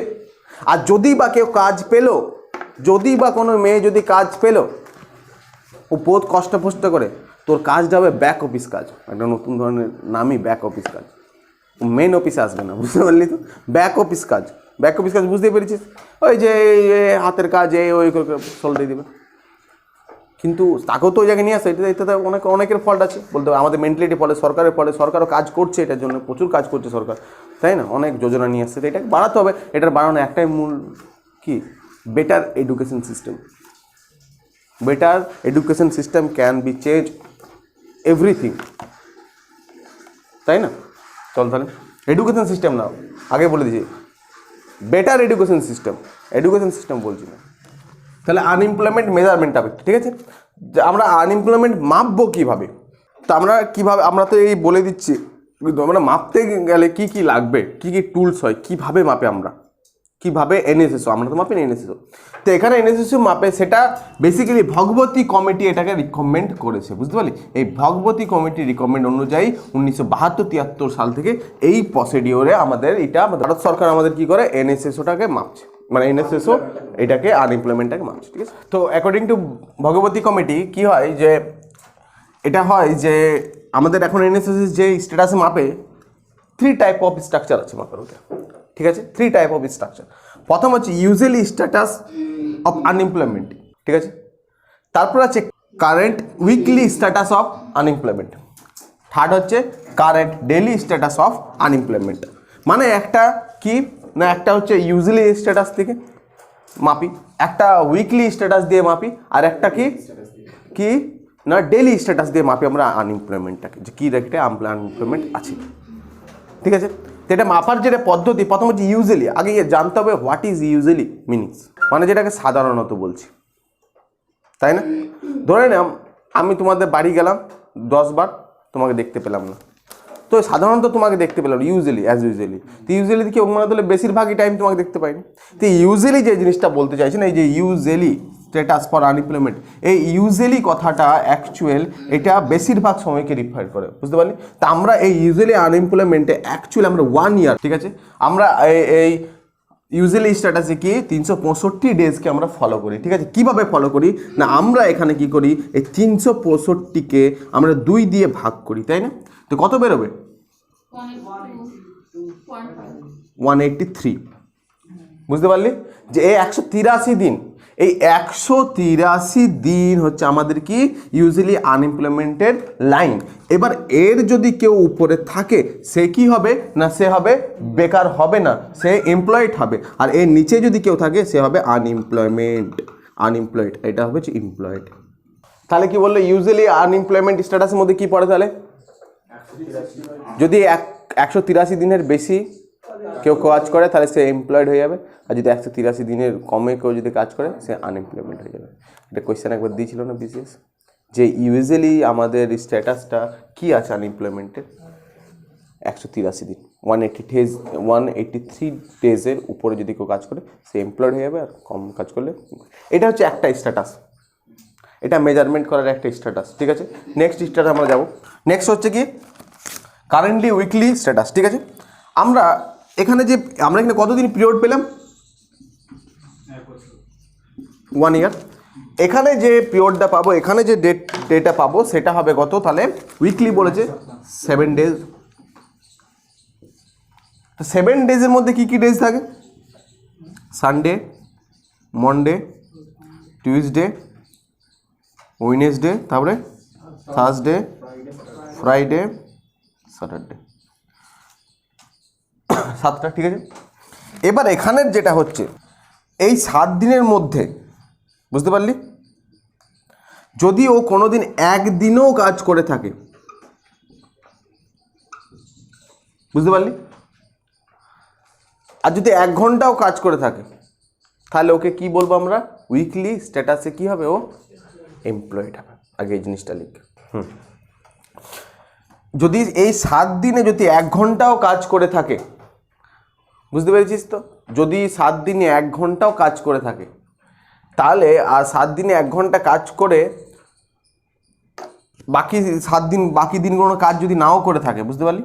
Speaker 1: আর যদি বা কেউ কাজ পেলো, যদি বা কোনো মেয়ে যদি কাজ পেলো, ও বহুত কষ্ট করে, তোর কাজটা হবে ব্যাক অফিস কাজ, একটা নতুন ধরনের নামই ব্যাক অফিস কাজ। মেন অফিসে আসবে না, বুঝতে পারলি? তো ব্যাক অফিস কাজ, ব্যাক অফিস কাজ বুঝতে পেরেছিস? ওই যে হাতের কাজ ওই সল্টে দিবে, কিন্তু তাকেও তো ওই জায়গায় নিয়ে আসে। এটাতে অনেকের ফল্ট আছে বলতে হবে, আমাদের মেন্টালিটি ফলে, সরকারের ফলে। সরকারও কাজ করছে এটার জন্য, প্রচুর কাজ করছে সরকার, তাই না? অনেক যোজনা নিয়ে আসছে, তো এটাকে বাড়াতে হবে। এটার বাড়ানো একটাই মূল কি, better education system. Better education system can be change everything, তাই না? চল তাহলে এডুকেশন সিস্টেম নাও, আগে বলে দিয়েছি বেটার এডুকেশন সিস্টেম বলছি না। তাহলে আনএমপ্লয়মেন্ট মেজারমেন্ট হবে, ঠিক আছে? আমরা আনএমপ্লয়মেন্ট মাপবো কীভাবে? তো আমরা কীভাবে, আমরা তো এই বলে দিচ্ছি, আমরা মাপতে গেলে কী কী লাগবে, কী কী টুলস হয়, কীভাবে মাপে আমরা, কীভাবে এনএসএসও, আমরা তো মাপি না এনএসএসও। তো এখানে এনএসএসও মাপে, সেটা বেসিক্যালি ভগবতী কমিটি এটাকে রিকমেন্ড করেছে, বুঝতে পারলি? এই ভগবতী কমিটি রিকমেন্ড অনুযায়ী 1972-73 সাল থেকে এই প্রসিডিওরে আমাদের এটা ভারত সরকার আমাদের কী করে, এনএসএসওটাকে মাপছে, মানে এনএসএসও এটাকে আনএমপ্লয়মেন্টটাকে মাপছে, ঠিক আছে? তো অ্যাকর্ডিং টু ভগবতী কমিটি কী হয়, যে এটা হয় যে আমাদের এখন এনএসএস যে স্ট্যাটাসে মাপে 3 টাইপ অফ স্ট্রাকচার আছে মাপের ওটা, ঠিক আছে? 3 টাইপ অফ স্ট্রাকচার। প্রথম হচ্ছে ইউজুয়ালি স্ট্যাটাস অফ আনএমপ্লয়মেন্ট, ঠিক আছে? তারপর আছে current weekly status of unemployment. Third হচ্ছে current daily status of unemployment. মানে একটা কি না, একটা হচ্ছে ইউজুয়ালি স্ট্যাটাস থেকে মাপি, একটা উইকলি স্ট্যাটাস দিয়ে মাপি, আর একটা কি না ডেইলি স্ট্যাটাস দিয়ে মাপি আমরা আনএমপ্লয়মেন্টটাকে, যে কী রেটে আনএমপ্লয়মেন্ট আছে, ঠিক আছে? তো এটা মাপার যেটা পদ্ধতি, প্রথম হচ্ছে ইউজুয়ালি। আগে জানতে হবে হোয়াট ইজ ইউজুয়ালি মিনিংস, মানে যেটাকে সাধারণত বলছি, তাই না? ধরে নাও আমি তোমাদের বাড়ি গেলাম 10 বার, তোমাকে দেখতে পেলাম না, তো সাধারণত তোমাকে দেখতে পেলাম ইউজুয়ালি, অ্যাজ ইউজুয়ালি। তো ইউজুয়ালি কি মনে হলে বেশিরভাগই টাইম তোমাকে দেখতে পাইনি। তো ইউজুয়ালি যে জিনিসটা বলতে চাইছি না, এই যে ইউজুয়ালি স্ট্যাটাস ফর আনএমপ্লয়মেন্ট, এই ইউজুয়ালি কথাটা অ্যাকচুয়াল এটা বেশিরভাগ সময়কে রিফার করে, বুঝতে পারলি? তা আমরা এই ইউজুয়ালি আনএমপ্লয়মেন্টে অ্যাকচুয়ালি আমরা 1 ইয়ার, ঠিক আছে, আমরা এই ইউজুয়ালি স্ট্যাটাসে কি 365 ডেজকে আমরা ফলো করি, ঠিক আছে? কীভাবে ফলো করি না, আমরা এখানে কি করি, এই 365কে আমরা 2 দিয়ে ভাগ করি, তাই না? তো কত বেরোবে? 183, বুঝতে পারলি? যে এই 183 দিন, এই 183 দিন হচ্ছে আমাদের কি ইউজুয়ালি আনএমপ্লয়মেন্টের লাইন। এবার এর যদি কেউ উপরে থাকে সে কি হবে না, সে হবে বেকার হবে না, সে এমপ্লয়েড হবে। আর এর নিচে যদি কেউ থাকে সে হবে আনএমপ্লয়েড, এটা হবে যে এমপ্লয়েড। তাহলে কি বললো, ইউজুয়ালি আনএমপ্লয়মেন্ট স্ট্যাটাসের মধ্যে কি পড়ে? তাহলে যদি 183 দিনের বেশি কেউ কাজ করে তাহলে সে এমপ্লয়েড হয়ে যাবে, আর যদি 183 দিনের কমে কেউ যদি কাজ করে সে আনএমপ্লয়মেন্ট হয়ে যাবে। এটা কোয়েশ্চেন একবার দিয়েছিল না বিসিএস, যে ইউজুয়ালি আমাদের স্ট্যাটাসটা কি আছে আনএমপ্লয়মেন্টের, 183 দিন, 183 ডেজের উপরে যদি কেউ কাজ করে সে এমপ্লয়েড হয়ে যাবে, আর কম কাজ করলে। এটা হচ্ছে একটা স্ট্যাটাস, এটা মেজারমেন্ট করার একটা স্ট্যাটাস, ঠিক আছে? নেক্সট স্ট্যাটাস আমরা যাব। নেক্সট হচ্ছে কি কারেন্টলি উইকলি স্ট্যাটাস, ঠিক আছে? আমরা এখানে কতদিন পিরিয়ড পেলাম, 1 ইয়ার। এখানে যে পিরিয়ডটা পাবো, এখানে যে ডেটা পাবো সেটা হবে কত? তাহলে উইকলি বলেছে 7 ডেজ। তো 7 ডেজের মধ্যে কি কি ডেজ থাকে? সানডে, মনডে, টিউসডে, ওয়েডনেসডে, তারপরে থার্সডে, ফ্রাইডে, স্যাটারডে, 7টা, ঠিক আছে? এবার এখানের যেটা হচ্ছে এই 7 দিনের মধ্যে, বুঝতে পারলি, যদি ও কোনোদিন একদিনও কাজ করে থাকে, বুঝতে পারলি, আর যদি 1 ঘন্টাও কাজ করে থাকে তাহলে ওকে কি বলবো আমরা, উইকলি স্ট্যাটাসে কি হবে, ও এমপ্লয়েড হবে। আগে এই জিনিসটা লিখ। যদি এই 7 দিনে যদি 1 ঘন্টাও কাজ করে থাকে, বুঝতে পেরেছিস তো, যদি 7 দিনে 1 ঘন্টাও কাজ করে থাকে, তাহলে আর 7 দিনে 1 ঘন্টা কাজ করে বাকি 7 দিন বাকি দিনগুলো কাজ যদি নাও করে থাকে, বুঝতে পারলি,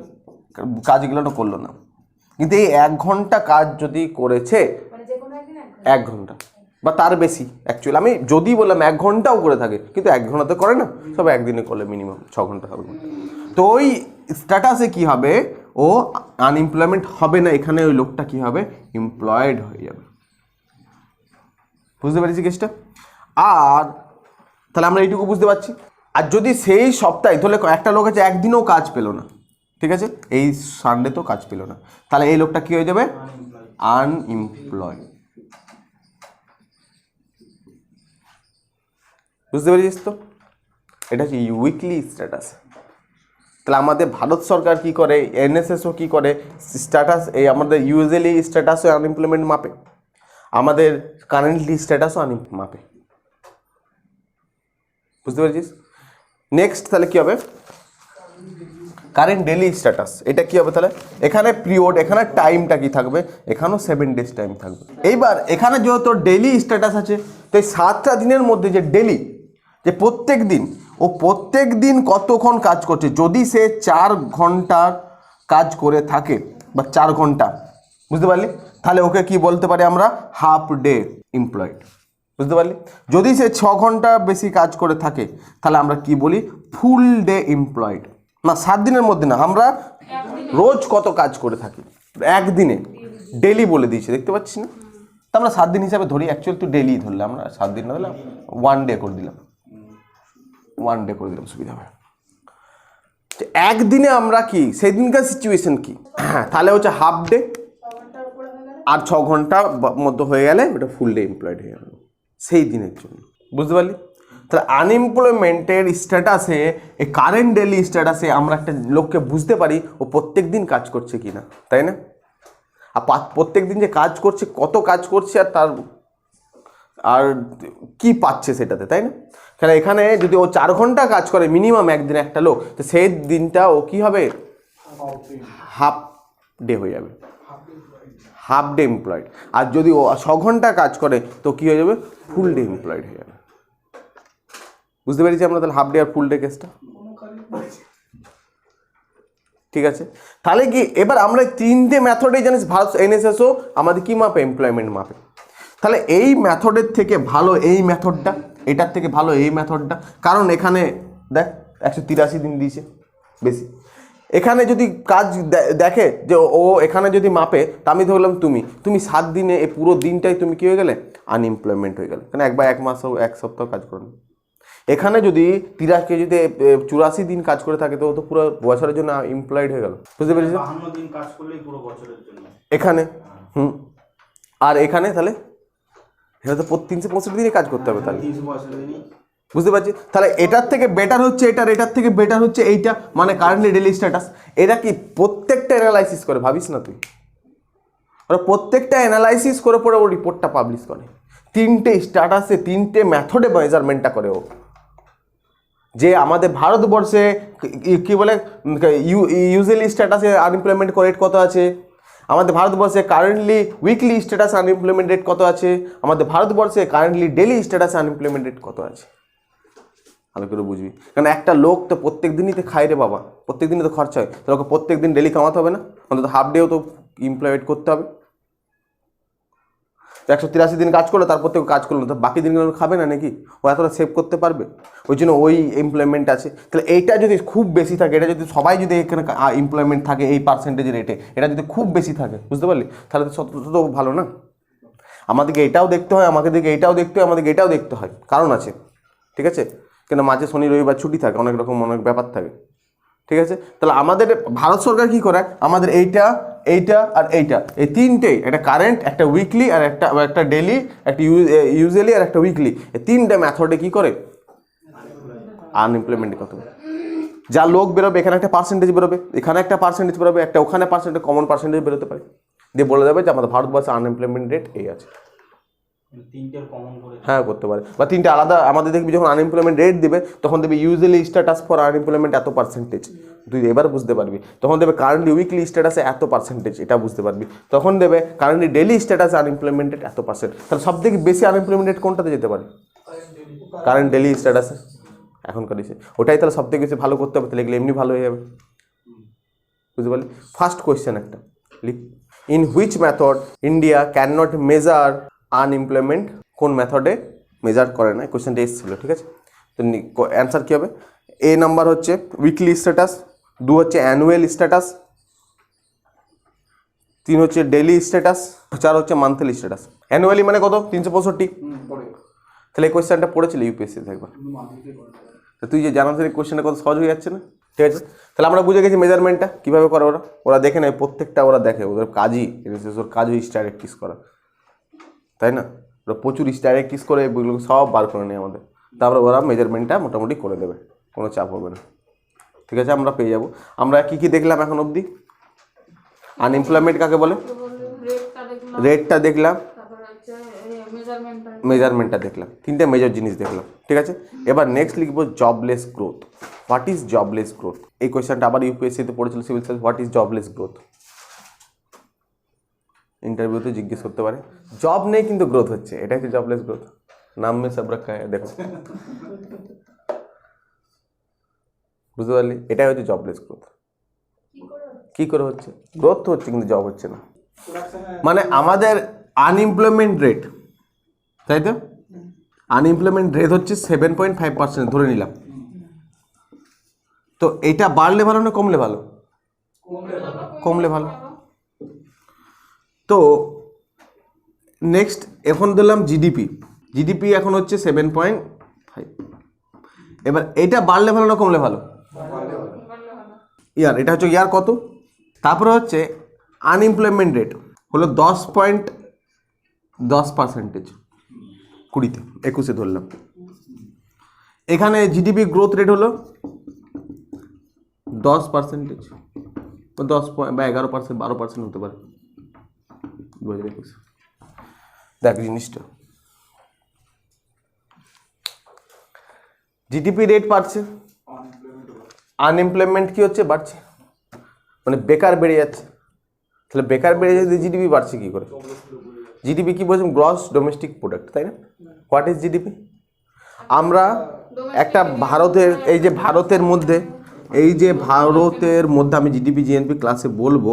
Speaker 1: কাজগুলো তো করলো না, কিন্তু এই 1 ঘন্টা কাজ যদি করেছে, 1 ঘন্টা বা তার বেশি, অ্যাকচুয়ালি আমি যদি বললাম 1 ঘন্টাও করে থাকে, কিন্তু 1 ঘন্টা তো করে না, সব একদিনে করলে মিনিমাম 6 ঘন্টা হবে, তো ওই স্ট্যাটাসে কি হবে, ও আনএমপ্লয়মেন্ট হবে না, এখানে ওই লোকটা কি হবে, এমপ্লয়েড হয়ে যাবে। বুঝতে পেরেছি কেসটা? আর তাহলে আমরা এইটুকু বুঝতে পারছি। আর যদি সেই সপ্তাহে তাহলে একটা লোক আছে একদিনও কাজ পেলো না, ঠিক আছে, এই সানডে তো কাজ পেলো না, তাহলে এই লোকটা কি হয়ে যাবে, আনএমপ্লয়েড। বুঝতে পেরেছিস তো? এটা হচ্ছে উইকলি স্ট্যাটাস। তাহলে আমাদের ভারত সরকার কি করে, এনএসএসও কি করে, স্ট্যাটাস এই আমাদের ইউজুয়ালি স্ট্যাটাসও আনএমপ্লয়মেন্ট মাপে, আমাদের কারেন্টলি স্ট্যাটাসও মাপে। বুঝতে পেরেছিস? নেক্সট তাহলে কি হবে, কারেন্ট ডেলি স্ট্যাটাস। এটা কি হবে তাহলে, এখানে পিরিয়ড, এখানে টাইমটা কি থাকবে, এখানেও 7 ডেজ টাইম থাকবে। এইবার এখানে যেহেতু ডেলি স্ট্যাটাস আছে, তো এই 7টা দিনের মধ্যে যে ডেলি, যে প্রত্যেক দিন, ও প্রত্যেক দিন কতক্ষণ কাজ করছে, যদি সে 4 ঘন্টার কাজ করে থাকে বা 4 ঘন্টা, বুঝতে পারলি, তাহলে ওকে কি বলতে পারি আমরা, হাফ ডে এমপ্লয়েড। বুঝতে পারলি? যদি সে 6 ঘন্টা বেশি কাজ করে থাকে, তাহলে আমরা কি বলি, ফুল ডে এমপ্লয়েড। না, 7 দিনের মধ্যে না, আমরা রোজ কত কাজ করে থাকি, একদিনে ডেলি বলে দিয়েছি, দেখতে পাচ্ছিস না, তো আমরা 7 দিন হিসাবে ধরি, অ্যাকচুয়ালি তুই ডেলি ধরলাম, আমরা 7 দিন না ধরলাম, 1 ডে করে দিলাম, 1 ডে করে দিলাম, সুবিধা হবে। একদিনে আমরা কি সেদিনকার সিচুয়েশন কি, হ্যাঁ, তাহলে হচ্ছে হাফ ডে, আর 6 ঘন্টা মধ্যে হয়ে গেলে ওটা ফুল ডে এমপ্লয়েড হয়ে গেল সেই দিনের জন্য। বুঝতে পারলি? তাহলে আনএমপ্লয়মেন্টের স্ট্যাটাসে, এই কারেন্ট ডেলি স্ট্যাটাসে আমরা একটা লোককে বুঝতে পারি ও প্রত্যেক দিন কাজ করছে কি না, তাই না? আর প্রত্যেক দিন যে কাজ করছে, কত কাজ করছে, আর তার আর কি পাচ্ছে সেটাতে, তাই না? কারণ এখানে যদি ও 4 ঘন্টা কাজ করে মিনিমাম একদিন একটা লোক, তো সেই দিনটা ও কি হবে, হাফ ডে হয়ে যাবে, হাফ ডে এমপ্লয়েড। আর যদি ও 6 ঘন্টা কাজ করে, তো কি হয়ে যাবে, ফুল ডে এমপ্লয়েড হয়ে যাবে। বুঝতে পেরেছি আমরা তাহলে হাফ ডে আর ফুল ডে কেসটা, ঠিক আছে? তাহলে কি এবার আমরা 3টে মেথডে জানিস, ভারত এনএসএসও আমাদের কি মাপে, এমপ্লয়মেন্ট মাপে। তাহলে এই মেথডের থেকে ভালো এই মেথডটা, এটার থেকে ভালো এই মেথডটা, কারণ এখানে দেখ 183 দিন দিয়েছে বেশি। এখানে যদি কাজ দেখে যে ও এখানে যদি মাপে, তা আমি ধরলাম তুমি 7 দিনে এই পুরো দিনটাই তুমি কি হয়ে গেলে, আনএমপ্লয়মেন্ট হয়ে গেলে, কারণ একবার 1 মাস 1 সপ্তাহ কাজ করেন। এখানে যদি 84 দিন কাজ করে থাকে, তো ও তো পুরো বছরের জন্য এমপ্লয়েড হয়ে গেল। বুঝতে পেরেছি?
Speaker 2: 52 দিন কাজ করলেই পুরো বছরের জন্য
Speaker 1: এখানে, আর এখানে তাহলে এটা তো 365 দিনই কাজ করতে হবে তাহলে,
Speaker 2: 365 দিনই।
Speaker 1: বুঝতে পারছি? তাহলে এটার থেকে বেটার হচ্ছে এটার থেকে বেটার হচ্ছে এইটা, মানে কারেন্টলি ডেলি স্ট্যাটাস। এটা কি প্রত্যেকটা অ্যানালাইসিস করে, ভাবিস না তুই, ওরা প্রত্যেকটা অ্যানালাইসিস করে পরে ও রিপোর্টটা পাবলিশ করে, 3টে স্ট্যাটাসে 3টে মেথডে মেজারমেন্টটা করে ও। যে আমাদের ভারতবর্ষে কি বলে ইউজুয়ালি স্ট্যাটাসে আনএমপ্লয়মেন্ট রেট কত আছে, আমাদের ভারতবর্ষে currently weekly status unemployment rate কত আছে, আমাদের ভারতবর্ষে currently daily status unemployment rate কত আছে, ভালো করে বুঝবি। কারণ একটা লোক তো প্রত্যেক দিনই তো খায় রে বাবা, প্রত্যেক দিনই তো খরচা হয়, তাহলে ওকে প্রত্যেক দিন ডেলি কামাতে হবে না, অন্তত হাফ ডেও তো এমপ্লয়েড করতে হবে। 183 দিন কাজ করলো, তারপর থেকে কাজ করলো, তো বাকি দিনগুলো খাবে না নাকি, ও এতটা সেভ করতে পারবে, ওই জন্য ওই এমপ্লয়মেন্ট আছে। তাহলে এইটা যদি খুব বেশি থাকে, এটা যদি সবাই যদি এখানে এমপ্লয়মেন্ট থাকে এই পার্সেন্টেজ রেটে, এটা যদি খুব বেশি থাকে, বুঝতে পারলি, তাহলে তো ভালো না। আমাদেরকে এটাও দেখতে হয়, আমাদেরকে এটাও দেখতে হয়, আমাদেরকে এটাও দেখতে হয়, কারণ আছে, ঠিক আছে? কেন মাঝে শনি রবিবার ছুটি থাকে, অনেক রকম অনেক ব্যাপার থাকে, ঠিক আছে? তাহলে আমাদের ভারত সরকার কি করে, আমাদের এইটা আর এইটা, এই 3টে, একটা কারেন্ট, একটা উইকলি, আর একটা ডেলি, একটা ইউজুয়ালি, আর একটা উইকলি, এই 3টে মেথডে কি করে আনএমপ্লয়মেন্ট কত, যা লোক বেরোবে এখানে একটা পার্সেন্টেজ বেরোবে, এখানে একটা পার্সেন্টেজ বেরোবে, একটা ওখানে পার্সেন্টেজ, কমন পার্সেন্টেজ বেরোতে পারে, দিয়ে বলে দেবে যে আমাদের ভারতবর্ষে আনএমপ্লয়মেন্ট রেট এই আছে।
Speaker 2: তিনটের কমন করে
Speaker 1: হ্যাঁ করতে পারে, বা তিনটে আলাদা আমাদের দেখবি যখন আনএমপ্লয়মেন্ট রেট দেবে তখন দেবে ইউজুয়ালি স্ট্যাটাস ফর আনএমপ্লয়মেন্ট এত পার্সেন্টেজ, তুই এবার বুঝতে পারবি। তখন দেবে কারেন্টলি উইকলি স্ট্যাটাসে এত পার্সেন্টেজ, এটা বুঝতে পারবি। তখন দেবে currently daily status unemployment rate এত পার্সেন্ট। তাহলে সব থেকে বেশি আনএমপ্লয়মেন্ট রেট কোনটাতে যেতে পারে? কারেন্ট ডেলি স্ট্যাটাসে এখনকার দিছে, ওটাই তাহলে সব থেকে বেশি ভালো করতে হবে। তাহলে এগুলো এমনি ভালো হয়ে যাবে, বুঝতে পারলি। ফার্স্ট কোয়েশ্চেন একটা লিখ, in which method India can not measure unemployment, কোন মেথডে মেজার করে না, কোয়েশ্চেনটা এসেছিল, ঠিক আছে। তো অ্যান্সার কী হবে? এ নাম্বার হচ্ছে উইকলি স্ট্যাটাস, 2 হচ্ছে অ্যানুয়াল স্ট্যাটাস, 3 হচ্ছে ডেইলি স্ট্যাটাস, 4 হচ্ছে মান্থলি স্ট্যাটাস। অ্যানুয়ালি মানে কত? 365। তাহলে এই কোয়েশ্চেনটা পড়েছিল ইউপিএসসিতে একবার। তো তুই যে জানাতে কোয়েশ্চেনটা কত সহজ হয়ে যাচ্ছে না, ঠিক আছে। তাহলে আমরা বুঝে গেছি মেজারমেন্টটা কীভাবে করে ওরা দেখে নেয়, প্রত্যেকটা ওরা দেখে, ওদের কাজই ওর কাজই স্ট্যাটিস্টিক্স করা, তাই না। ওরা প্রচুর স্ট্যাটিস্টিক্স করে এগুলো সব বার করে নেয় আমাদের, তারপরে ওরা মেজারমেন্টটা মোটামুটি করে দেবে, কোনো চাপ হবে না, ঠিক আছে। আমরা পেয়ে যাব। আমরা কী কী দেখলাম এখন অবধি? আনএমপ্লয়মেন্ট কাকে বলে, রেটটা দেখলাম, মেজারমেন্টটা দেখলাম, 3টে মেজর জিনিস দেখলাম, ঠিক আছে। এবার নেক্সট লিখবো jobless growth. What is jobless growth? এই কোয়েশ্চেনটা আবার ইউপিএসসিতে পড়েছিল civil service, what is jobless growth, ইন্টারভিউতে জিজ্ঞেস করতে পারে। জব নেই কিন্তু গ্রোথ হচ্ছে, এটাই হচ্ছে জবলেস গ্রোথ। নাম মে সব রাখা হ্যায়, দেখো, বুঝতে পারলি, এটাই হচ্ছে জবলেস গ্রোথ। কি করে হচ্ছে? গ্রোথ তো হচ্ছে কিন্তু জব হচ্ছে না, মানে আমাদের আনএমপ্লয়মেন্ট রেট, তাই তো, আনএমপ্লয়মেন্ট রেট হচ্ছে 7.5% ধরে নিলাম। তো এটা বাড়লে ভালো না কমলে ভালো? কমলে ভালো। তো নেক্সট এখন দিলাম জিডিপি এখন হচ্ছে 7.5। এবার এটা বাড়লে ভালো না কমলে ভালো? ইয়ার, এটা হচ্ছে ইয়ার কত, তারপরে হচ্ছে আনএমপ্লয়মেন্ট রেট হলো 10% 20-তে 21-এ ধরলাম। এখানে জিডিপি গ্রোথ রেট হলো 10%, 10 বা 11%, 12% হতে পারে 2021। দেখ জিনিসটা, জিডিপি রেট বাড়ছে, আনএমপ্লয়মেন্ট কি হচ্ছে? বাড়ছে, মানে বেকার বেড়ে যাচ্ছে। তাহলে বেকার বেড়ে যাচ্ছে, জিডিপি বাড়ছে কি করে? জিডিপি কি বলছেন? গ্রস ডোমেস্টিক প্রোডাক্ট, তাই না। What is GDP? আমরা একটা ভারতের, এই যে ভারতের মধ্যে আমি জিডিপি জিএনপি ক্লাসে বলবো,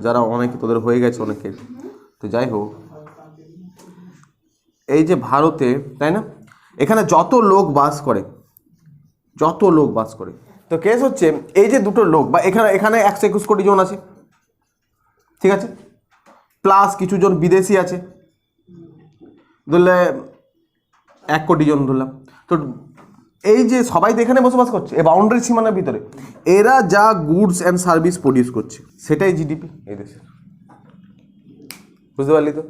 Speaker 1: যারা অনেকে তোদের হয়ে গেছে অনেকের, তো যাই হোক, এই যে ভারতে, তাই না, এখানে যত লোক বাস করে, তো কেস হচ্ছে এই যে দুটো লোক, বা এখানে 121 কোটি জন আছে, ঠিক আছে, প্লাস কিছু জন বিদেশি আছে, ধরলে 1 কোটি জন ধরলাম। তো এই যে সবাই তো এখানে বসবাস করছে, এই বাউন্ডারি সীমানার ভিতরে, এরা যা গুডস অ্যান্ড সার্ভিস প্রডিউস করছে সেটাই জিডিপি এই দেশের, বুঝতে পারলি তো।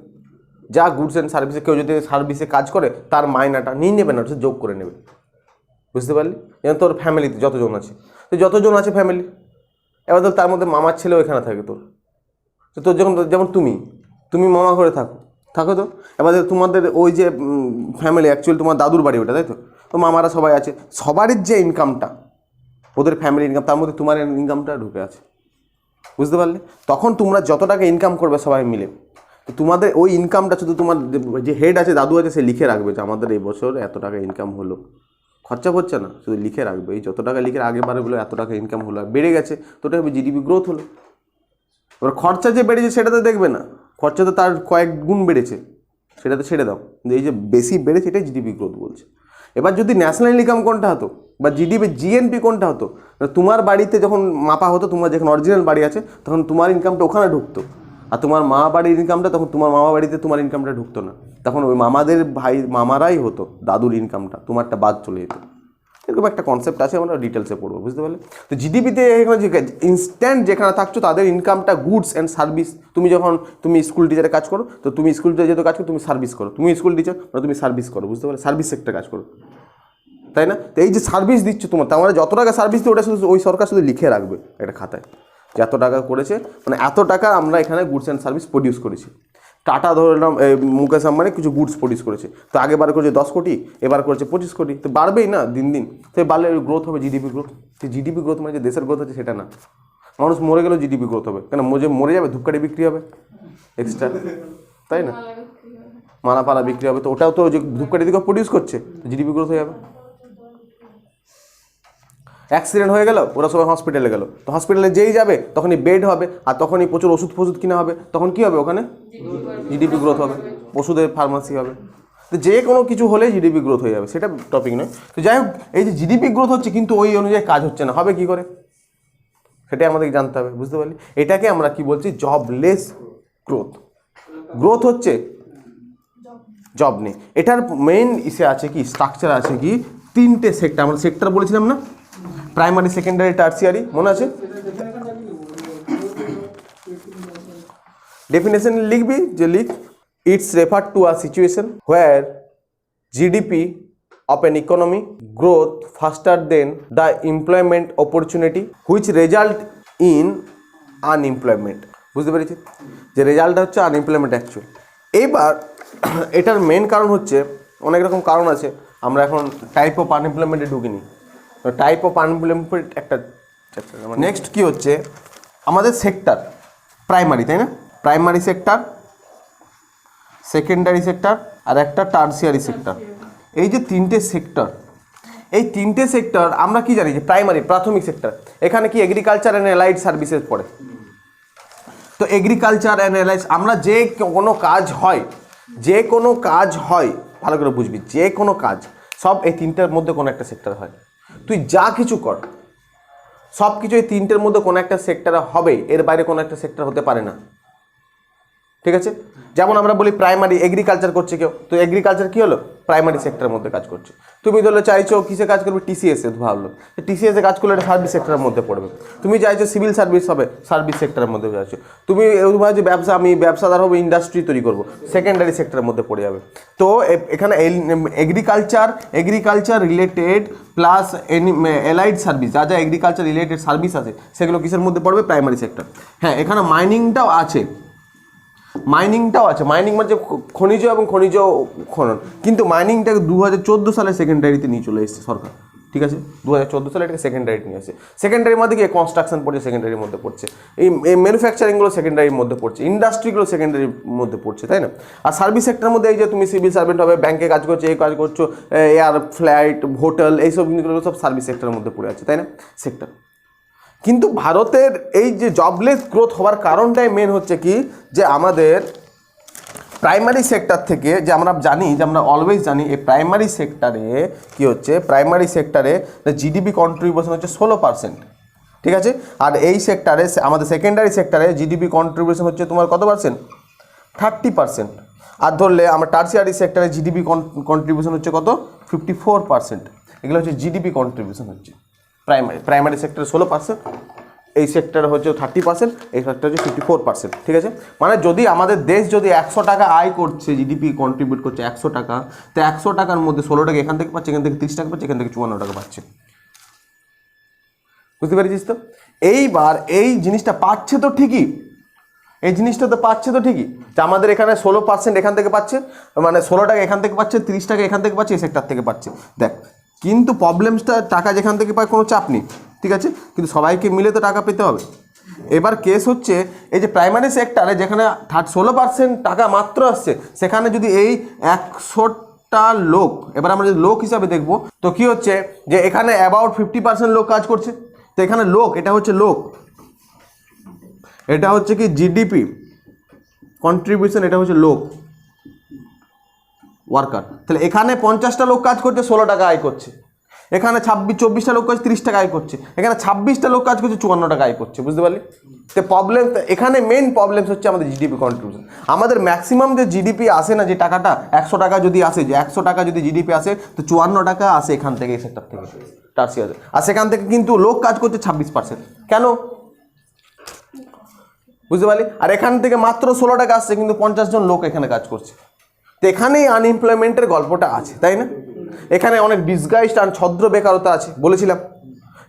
Speaker 1: যা গুডস অ্যান্ড সার্ভিসে, কেউ যদি সার্ভিসে কাজ করে তার মাইনাটা নিয়ে নেবে না, যোগ করে নেবে, বুঝতে পারলি। যেমন তোর ফ্যামিলিতে যতজন আছে, তো যতজন আছে ফ্যামিলি, এবার ধর তার মধ্যে মামার ছেলেও এখানে থাকে তোর, তো তোর যখন, যেমন তুমি মামা করে থাকো তো, এবার তোমাদের ওই যে ফ্যামিলি, অ্যাকচুয়ালি তোমার দাদুর বাড়ি ওটা, তাই তো, তো মামারা সবাই আছে, সবারই যে ইনকামটা, ওদের ফ্যামিলি ইনকাম, তার মধ্যে তোমার ইনকামটা ঢুকে আছে, বুঝতে পারলে। তখন তোমরা যত টাকা ইনকাম করবে সবাই মিলে, তো তোমাদের ওই ইনকামটা শুধু তোমার যে হেড আছে, দাদু আছে, সে লিখে রাখবে যে আমাদের এই বছর এত টাকা ইনকাম হলো, খরচা করছে না, শুধু লিখে রাখবে, এই যত টাকা লিখে আগে বারগুলো এত টাকা ইনকাম হলো, বেড়ে গেছে, তো ওটা জিডিপি গ্রোথ হলো। এবার খরচা যে বেড়েছে সেটা তো দেখবে না, খরচা তো তার কয়েক গুণ বেড়েছে, সেটা তো ছেড়ে দাও, কিন্তু এই যে বেশি বেড়েছে এটাই জিডিপি গ্রোথ বলছে। এবার যদি ন্যাশনাল ইনকাম কোনটা হতো, বা জিএনপি কোনটা হতো, তোমার বাড়িতে যখন মাপা হতো, তোমার যেখানে অরিজিনাল বাড়ি আছে তখন তোমার ইনকামটা ওখানে ঢুকতো, আর তোমার মা বাড়ির ইনকামটা তখন তোমার মামা বাড়িতে তোমার ইনকামটা ঢুকতো না, তখন ওই মামারাই হতো দাদুর ইনকামটা, তোমারটা বাদ চলে যেত। এরকম একটা কনসেপ্ট আছে, আমরা ডিটেলসে পড়বো, বুঝতে পারলে। তো জিডিপিতে এখানে যে ইনস্ট্যান্ট যেখানে থাকছো তাদের ইনকামটা গুডস অ্যান্ড সার্ভিস, তুমি স্কুল টিচারে কাজ করো, তো তুমি স্কুল টিচারে যেহেতু কাজ করো, তুমি সার্ভিস করো, তুমি স্কুল টিচার মানে তুমি সার্ভিস করো, বুঝতে পারলে, সার্ভিস সেক্টরে কাজ করো, তাই না। তো এই যে সার্ভিস দিচ্ছ তোমার, তার মানে যত টাকা সার্ভিস দিই ওটা শুধু ওই সরকার শুধু লিখে রাখবে একটা খাতায় যে এত টাকা করেছে, মানে এত টাকা আমরা এখানে গুডস অ্যান্ড সার্ভিস প্রডিউস করেছি। টাটা ধরলাম মুকেশ আম্বানি কিছু গুডস প্রডিউস করেছে, তো আগেবার করেছে 10 কোটি, এবার করেছে 25 কোটি, তো বাড়বেই না দিন দিন, তো বাড়লে গ্রোথ হবে জিডিপি গ্রোথ। তো জিডিপি গ্রোথ মানে যে দেশের গ্রোথ হচ্ছে সেটা না, মানুষ মরে গেলেও জিডিপি গ্রোথ হবে, কেন মরে যাবে ধূপকাঠি বিক্রি হবে এক্সট্রা, তাই না, মালাপালা বিক্রি হবে, তো ওটাও তো যে ধূপকাঠি দিকে প্রডিউস করছে, তো জিডিপি গ্রোথ হয়ে যাবে। অ্যাক্সিডেন্ট হয়ে গেল, ওরা সবাই হসপিটালে গেল, তো হসপিটালে যেই যাবে তখনই বেড হবে, আর তখনই প্রচুর ওষুধ কিনা হবে, তখন কি হবে ওখানে জিডিপি গ্রোথ হবে, ওষুধের ফার্মাসি হবে, তো যে কোনো কিছু হলে জিডিপি গ্রোথ হয়ে যাবে, সেটা টপিক নয়। তো যাই হোক, এই যে জিডিপি গ্রোথ হচ্ছে কিন্তু ওই অনুযায়ী কাজ হচ্ছে না, হবে কি করে সেটাই আমাদেরকে জানতে হবে, বুঝতে পারলি? এটাকে আমরা কি বলছি, জবলেস গ্রোথ। গ্রোথ হচ্ছে জব নেই। এটার মেইন ইসে আছে কি, স্ট্রাকচার আছে কি, 3টে সেক্টর, আমরা সেক্টর বলেছিলাম না, প্রাইমারি, সেকেন্ডারি, টার্সিয়ারি, মনে আছে? ডেফিনেশন লিখবি, যে লিখ, it's refer to a situation where GDP of an economy growth faster than the employment opportunity which result in unemployment। বুঝতে পেরেছি যে রেজাল্টটা হচ্ছে আনএমপ্লয়মেন্ট অ্যাকচুয়াল। এইবার এটার মেন কারণ হচ্ছে, অনেক রকম কারণ আছে, আমরা এখন টাইপ অফ আনএমপ্লয়মেন্টে ঢুকিনি, টাইপ অফ আনএমপ্লয়মেন্ট একটা চ্যাপ্টার। নেক্সট কি হচ্ছে আমাদের সেক্টর, প্রাইমারি, তাই না, প্রাইমারি সেক্টর, সেকেন্ডারি সেক্টর আর একটা টার্সিয়ারি সেক্টর। এই যে 3টে সেক্টর, এই 3টে সেক্টর আমরা কি জানি যে প্রাইমারি, প্রাথমিক সেক্টর, এখানে কি এগ্রিকালচার অ্যান্ড অ্যালাইড সার্ভিসেস পড়ে। তো এগ্রিকালচার অ্যান্ড অ্যালাইড, আমরা যে কোনো কাজ হয়, যে কোনো কাজ হয়, ভালো করে বুঝবি, যে কোনো কাজ সব এই 3টের মধ্যে কোনো একটা সেক্টর হয়। তুই যা কিছু কর, সব কিছু এই 3টের মধ্যে কোনো একটা সেক্টরে হবে, এর বাইরে কোনো একটা সেক্টর হতে পারে না, ঠিক আছে? যেমন আমরা বলি প্রাইমারি, এগ্রিকালচার করছে কেউ, তো এগ্রিকালচার কি হলো, প্রাইমারি সেক্টরের মধ্যে কাজ করছে। তুমি ধরলে চাইছো কিসে কাজ করবে, টিসিএসে, ভাবলো টিসিএসে কাজ করলে এটা সার্ভিস সেক্টরের মধ্যে পড়বে। তুমি চাইছো সিভিল সার্ভিস হবে, সার্ভিস সেক্টরের মধ্যে চাইছো। তুমি ভাবছো ব্যবসা, আমি ব্যবসাদার হবো, ইন্ডাস্ট্রি তৈরি করবো, সেকেন্ডারি সেক্টরের মধ্যে পড়ে যাবে। তো এখানে agriculture related plus allied service, যা যা এগ্রিকালচার রিলেটেড সার্ভিস আছে সেগুলো কিসের মধ্যে পড়বে, প্রাইমারি সেক্টর। হ্যাঁ, এখানে মাইনিংটাও আছে, মাইনিং মানে খনিজ এবং খনিজ খনন, কিন্তু মাইনিংটাকে 2014 সালে সেকেন্ডারিতে নিয়ে চলে এসেছে সরকার, ঠিক আছে? 2014 সালে এটাকে সেকেন্ডারিতে নিয়ে আসে। সেকেন্ডারির মধ্যে গিয়ে কনস্ট্রাকশন পড়ছে, সেকেন্ডারির মধ্যে পড়ছে, এই ম্যানুফ্যাকচারিংগুলো সেকেন্ডারির মধ্যে পড়ছে, ইন্ডাস্ট্রিগুলো সেকেন্ডারির মধ্যে পড়ছে, তাই না? আর সার্ভিস সেক্টরের মধ্যে এই যে তুমি সিভিল সার্ভেন্ট হবে, ব্যাংকে কাজ করছো, এই কাজ করছো, এয়ার ফ্লাইট, হোটেল, এইসব জিনিসগুলো সব সার্ভিস সেক্টরের মধ্যে পড়ে আছে, তাই না, সেক্টর। কিন্তু ভারতের এই যে জবলেস গ্রোথ হওয়ার কারণটাই মেন হচ্ছে কি, যে আমাদের প্রাইমারি সেক্টর থেকে, যে আমরা জানি, যে আমরা অলওয়েজ জানি, এই প্রাইমারি সেক্টরে কি হচ্ছে, প্রাইমারি সেক্টরে জিডিপি কন্ট্রিবিউশন হচ্ছে 16%, ঠিক আছে? আর এই সেক্টরে, আমাদের সেকেন্ডারি সেক্টরে জিডিপি কন্ট্রিবিউশন হচ্ছে তোমার কত পার্সেন্ট, 30%। আর ধরলে আমরা টার্সিয়ারি সেক্টরে জিডিপি কন্ট্রিবিউশন হচ্ছে কত, 54%। এগুলো হচ্ছে জিডিপি কন্ট্রিবিউশন হচ্ছে প্রাইমারি সেক্টরে 16%, এই সেক্টরে হচ্ছে 30%, এই সেক্টরে হচ্ছে 54%, ঠিক আছে? মানে যদি আমাদের দেশ যদি 100 টাকা আয় করছে, জিডিপি কন্ট্রিবিউট করছে 100 টাকা, তো 100 টাকার মধ্যে 16 টাকা এখান থেকে পাচ্ছে, এখান থেকে 30 টাকা পাচ্ছে, এখান থেকে 54 টাকা পাচ্ছে, বুঝতে পেরেছিস তো? এইবার এই জিনিসটা পাচ্ছে তো ঠিকই, এই জিনিসটা তো পাচ্ছে তো ঠিকই, যে আমাদের এখানে 16% এখান থেকে পাচ্ছে, মানে 16 টাকা এখান থেকে পাচ্ছে, 30 টাকা এখান থেকে পাচ্ছে, এই সেক্টর থেকে পাচ্ছে, দেখ। কিন্তু প্রবলেমসটা, টাকা যেখান থেকে পায় কোনো চাপ নেই, ঠিক আছে, কিন্তু সবাইকে মিলে তো টাকা পেতে হবে। এবার কেস হচ্ছে এই যে প্রাইমারি সেক্টরে যেখানে 16% টাকা মাত্র আসছে, সেখানে যদি এই 100টা লোক, এবার আমরা যদি লোক হিসাবে দেখব, তো কি হচ্ছে যে এখানে অ্যাবাউট 50% লোক কাজ করছে, তো এখানে লোক, এটা হচ্ছে লোক, এটা হচ্ছে কি জিডিপি কন্ট্রিবিউশন, এটা হচ্ছে লোক, ওয়ার্কার। তাহলে এখানে 50টা লোক কাজ করছে, 16 টাকা আয় করছে, এখানে 24টা লোক কাজ 30 টাকা আয় করছে, এখানে 26টা লোক কাজ করছে 54 টাকা আয় করছে, বুঝতে পারলি? তো প্রবলেম এখানে, মেন প্রবলেম হচ্ছে আমাদের জিডিপি কন্ট্রিবিউশন। আমাদের ম্যাক্সিমাম যে জিডিপি আসে না, যে টাকাটা 100 টাকা যদি আসে, যে 100 টাকা যদি জিডিপি আসে, তো 54 টাকা আসে এখান থেকে, এই সেক্টর থেকে, টার্সিয়ারি। আর সেখান থেকে কিন্তু লোক কাজ করছে 26%, কেন, বুঝতে পারলি? আর এখান থেকে মাত্র 16 টাকা আসছে, কিন্তু 50 জন লোক এখানে কাজ করছে। তো এখানেই আনএমপ্লয়মেন্টের গল্পটা আছে, তাই না? এখানে অনেক ডিসগাইজড আর ছদ্র বেকারতা আছে, বলেছিলাম।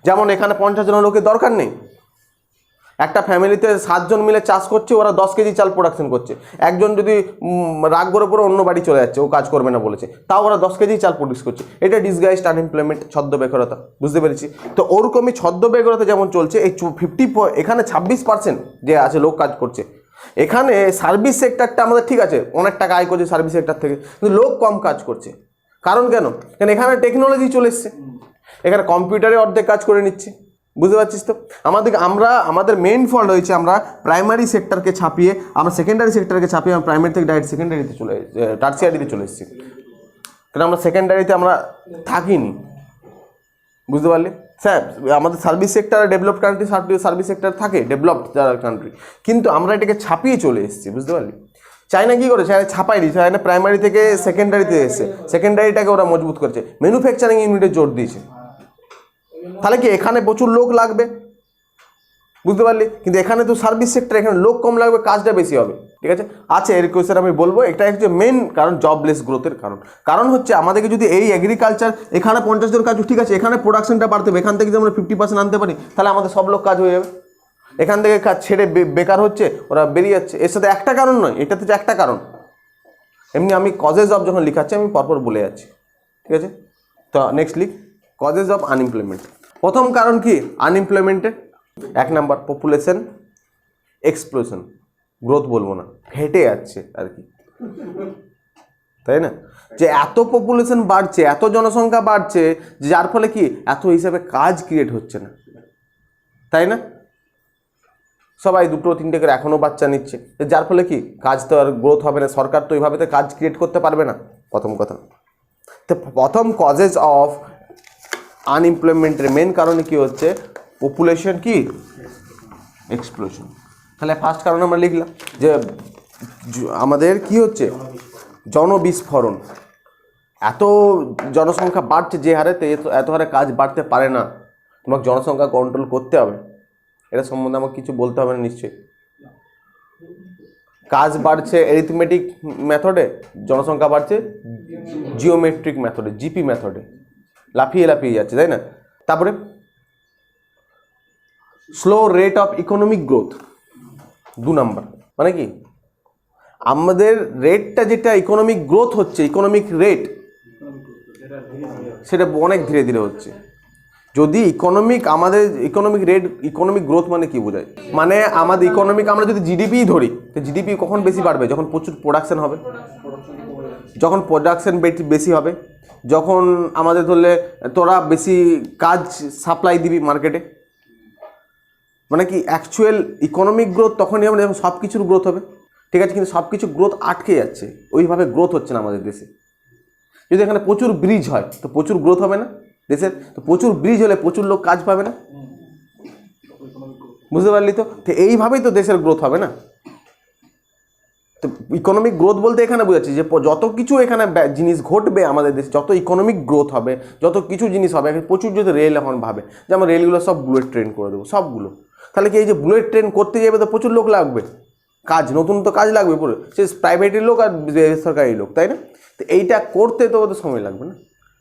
Speaker 1: যেমন এখানে 50 জন লোকের দরকার নেই, একটা ফ্যামিলিতে 7 জন মিলে চাষ করছে, ওরা 10 কেজি চাল প্রোডাকশন করছে। একজন যদি রাগ করে পরে অন্য বাড়ি চলে যাচ্ছে, ও কাজ করবে না বলেছে, তাও ওরা 10 কেজি চাল প্রডিউস করছে। এটা ডিসগাইজড আনএমপ্লয়মেন্ট, ছদ্ম বেকারতা, বুঝতে পেরেছি? তো ওরকমই ছদ্ম বেকারতা যেমন চলছে, এই 50 এখানে 26% যে আছে লোক কাজ করছে। এখানে সার্ভিস সেক্টরটা আমাদের ঠিক আছে, অনেক টাকা আয় করছে সার্ভিস সেক্টর থেকে, কিন্তু লোক কম কাজ করছে। কারণ কেন? কারণ এখানে টেকনোলজি চলে এসছে, এখানে কম্পিউটারে অর্ধেক কাজ করে নিচ্ছে, বুঝতে পারছিস তো? আমাদের মেইন ফল্ট হয়েছে, আমরা প্রাইমারি সেক্টরকে ছাপিয়ে, আমরা সেকেন্ডারি সেক্টরকে ছাপিয়ে আমরা প্রাইমারি থেকে ডাইরেক্ট সেকেন্ডারিতে টার্সিয়ারিতে চলে এসেছি। কারণ আমরা সেকেন্ডারিতে আমরা থাকিনি, বুঝতে পারলি? স্যার আমাদের service sector developed country, service sector থাকে ডেভেলপড যারা কান্ট্রি, কিন্তু আমরা এটাকে ছাপিয়ে চলে এসেছি, বুঝতে পারলি? চায়না কী করে? চায়না ছাপাই দিয়েছে, চায়না প্রাইমারি থেকে সেকেন্ডারিতে এসেছে, সেকেন্ডারিটাকে ওরা মজবুত করেছে, ম্যানুফ্যাকচারিং ইউনিটে জোর দিয়েছে। তাহলে কি এখানে প্রচুর লোক লাগবে, বুঝতে পারলি? কিন্তু এখানে তো সার্ভিস সেক্টর, এখানে লোক কম লাগবে, কাজটা বেশি হবে, ঠিক আছে? এর কোয়েশ্চেন আমি বলবো, এটা হচ্ছে মেন কারণ, জবলেস গ্রোথের কারণ হচ্ছে আমাদেরকে যদি এই এগ্রিকালচার, এখানে 50 জন কাজ, ঠিক আছে, এখানে প্রোডাকশনটা বাড়তে হবে, এখান থেকে যদি আমরা 50% আনতে পারি, তাহলে আমাদের সব লোক কাজ হয়ে যাবে। এখান থেকে কাজ ছেড়ে বেকার হচ্ছে, ওরা বেরিয়ে যাচ্ছে। এর সাথে একটা কারণ নয়, এটাতে যে একটা কারণ। এমনি আমি কজেস অফ যখন লিখাচ্ছি আমি পরপর বলে যাচ্ছি, ঠিক আছে? তো নেক্সট লিখ কজেস অফ আনএমপ্লয়মেন্ট। প্রথম কারণ কি আনএমপ্লয়মেন্টের? 1 নাম্বার পপুলেশন এক্সপ্লোশন, গ্রোথ বলবো না, ঘেটে যাচ্ছে আর কি, তাই না? যে এত পপুলেশন বাড়ছে, এত জনসংখ্যা বাড়ছে, যার ফলে কি এত হিসাবে কাজ ক্রিয়েট হচ্ছে না, তাই না? সবাই 2-3টে করে এখনও বাচ্চা নিচ্ছে, যার ফলে কি কাজ তো আর গ্রোথ হবে না, সরকার তো ওইভাবে তো কাজ ক্রিয়েট করতে পারবে না, প্রথম কথা। তো প্রথম কজেস অফ আনএমপ্লয়মেন্টের মেন কারণে কি হচ্ছে? পপুলেশন কি এক্সপ্লোশন। তাহলে ফার্স্ট কারণ আমরা লিখলাম যে আমাদের কি হচ্ছে? জনবিস্ফোরণ। এত জনসংখ্যা বাড়ছে যে হারে, এত হারে কাজ বাড়তে পারে না, তোমাকে জনসংখ্যা কন্ট্রোল করতে হবে। এটা সম্বন্ধে আমাকে কিছু বলতে হবে না নিশ্চয়ই। কাজ বাড়ছে অ্যারিথমেটিক মেথডে, জনসংখ্যা বাড়ছে জিওমেট্রিক মেথডে, জিপি মেথডে, লাফিয়ে লাফিয়ে যাচ্ছে, তাই না? তারপরে slow rate of economic growth, 2 number. মানে কি আমাদের রেটটা যেটা ইকোনমিক গ্রোথ হচ্ছে, ইকোনমিক রেট, সেটা অনেক ধীরে ধীরে হচ্ছে। যদি আমাদের ইকোনমিক রেট, ইকোনমিক গ্রোথ মানে কি বোঝায়? মানে আমাদের ইকোনমিক, আমরা যদি জিডিপি ধরি, তো জিডিপি কখন বেশি বাড়বে? যখন প্রচুর প্রোডাকশন হবে, যখন প্রোডাকশন বেশি হবে, যখন আমাদের ধরলে তোরা বেশি কাজ সাপ্লাই দিবি মার্কেটে। মানে কি অ্যাকচুয়াল ইকোনমিক গ্রোথ তখনই হবে যখন সব কিছুর গ্রোথ হবে, ঠিক আছে? কিন্তু সব কিছু গ্রোথ আটকে যাচ্ছে, ওইভাবে গ্রোথ হচ্ছে না আমাদের দেশে। যদি এখানে প্রচুর ব্রিজ হয় তো প্রচুর গ্রোথ হবে না দেশের? তো প্রচুর ব্রিজ হলে প্রচুর লোক কাজ পাবে না, বুঝতে পারলি তো? তো এইভাবেই তো দেশের গ্রোথ হবে না। তো ইকোনমিক গ্রোথ বলতে এখানে বোঝাচ্ছি যে যত কিছু এখানে জিনিস ঘটবে আমাদের দেশে, যত ইকোনমিক গ্রোথ হবে, যত কিছু জিনিস হবে, প্রচুর যদি রেল এখন ভাবে যে আমরা রেলগুলো সব বুলেট ট্রেন করে দেবো, সবগুলো, তাহলে কি এই যে বুলেট ট্রেন করতে যাবে তো প্রচুর লোক লাগবে, কাজ, নতুন তো কাজ লাগবে পুরো, সে প্রাইভেটের লোক আর বেসরকারি লোক, তাই না? তো এইটা করতে তো ওদের সময় লাগবে না?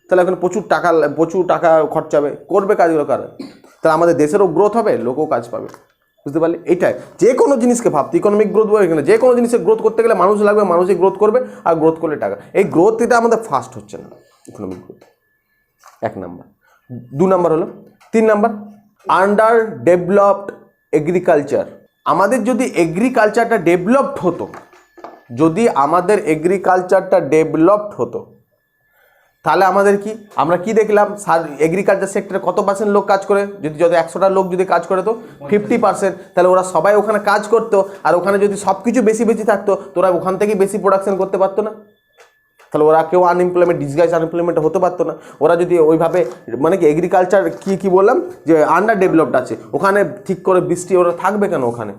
Speaker 1: তাহলে এখন প্রচুর টাকা খরচা হবে, করবে কাজগুলো কারা? তাহলে আমাদের দেশেরও গ্রোথ হবে, লোকও কাজ পাবে, বুঝতে পারলি? এইটাই যে কোনো জিনিসকে ভাবতে, ইকোনমিক গ্রোথ বলে এখানে যে কোনো জিনিসের গ্রোথ করতে গেলে মানুষ লাগবে, মানুষই গ্রোথ করবে, আর গ্রোথ করলে টাকা। এই গ্রোথ এটা আমাদের ফাস্ট হচ্ছে না, ইকোনমিক গ্রোথ, 1 নাম্বার। 2 নাম্বার হলো, 3 নাম্বার আন্ডার ডেভেলপড এগ্রিকালচার। আমাদের যদি এগ্রিকালচারটা ডেভেলপড হতো, যদি আমাদের এগ্রিকালচারটা ডেভেলপড হতো, তাহলে আমাদের কি, আমরা কি দেখলাম, এগ্রিকালচার সেক্টরে কত % লোক কাজ করে? যদি 100টা লোক যদি কাজ করে তো 50%, তাহলে ওরা সবাই ওখানে কাজ করতো, আর ওখানে যদি সব কিছু বেশি বেশি থাকতো, তোরা ওখান থেকে বেশি প্রোডাকশন করতে পারতো না, তাহলে ওরা কেউ আনএমপ্লয়মেন্ট, ডিসগাইজ আনএমপ্লয়মেন্ট হতে পারতো না। ওরা যদি ওইভাবে, মানে কি এগ্রিকালচার কি বললাম যে আন্ডার ডেভেলপড আছে, ওখানে ঠিক করে বৃষ্টি ওরা থাকবে কেন? ওখানে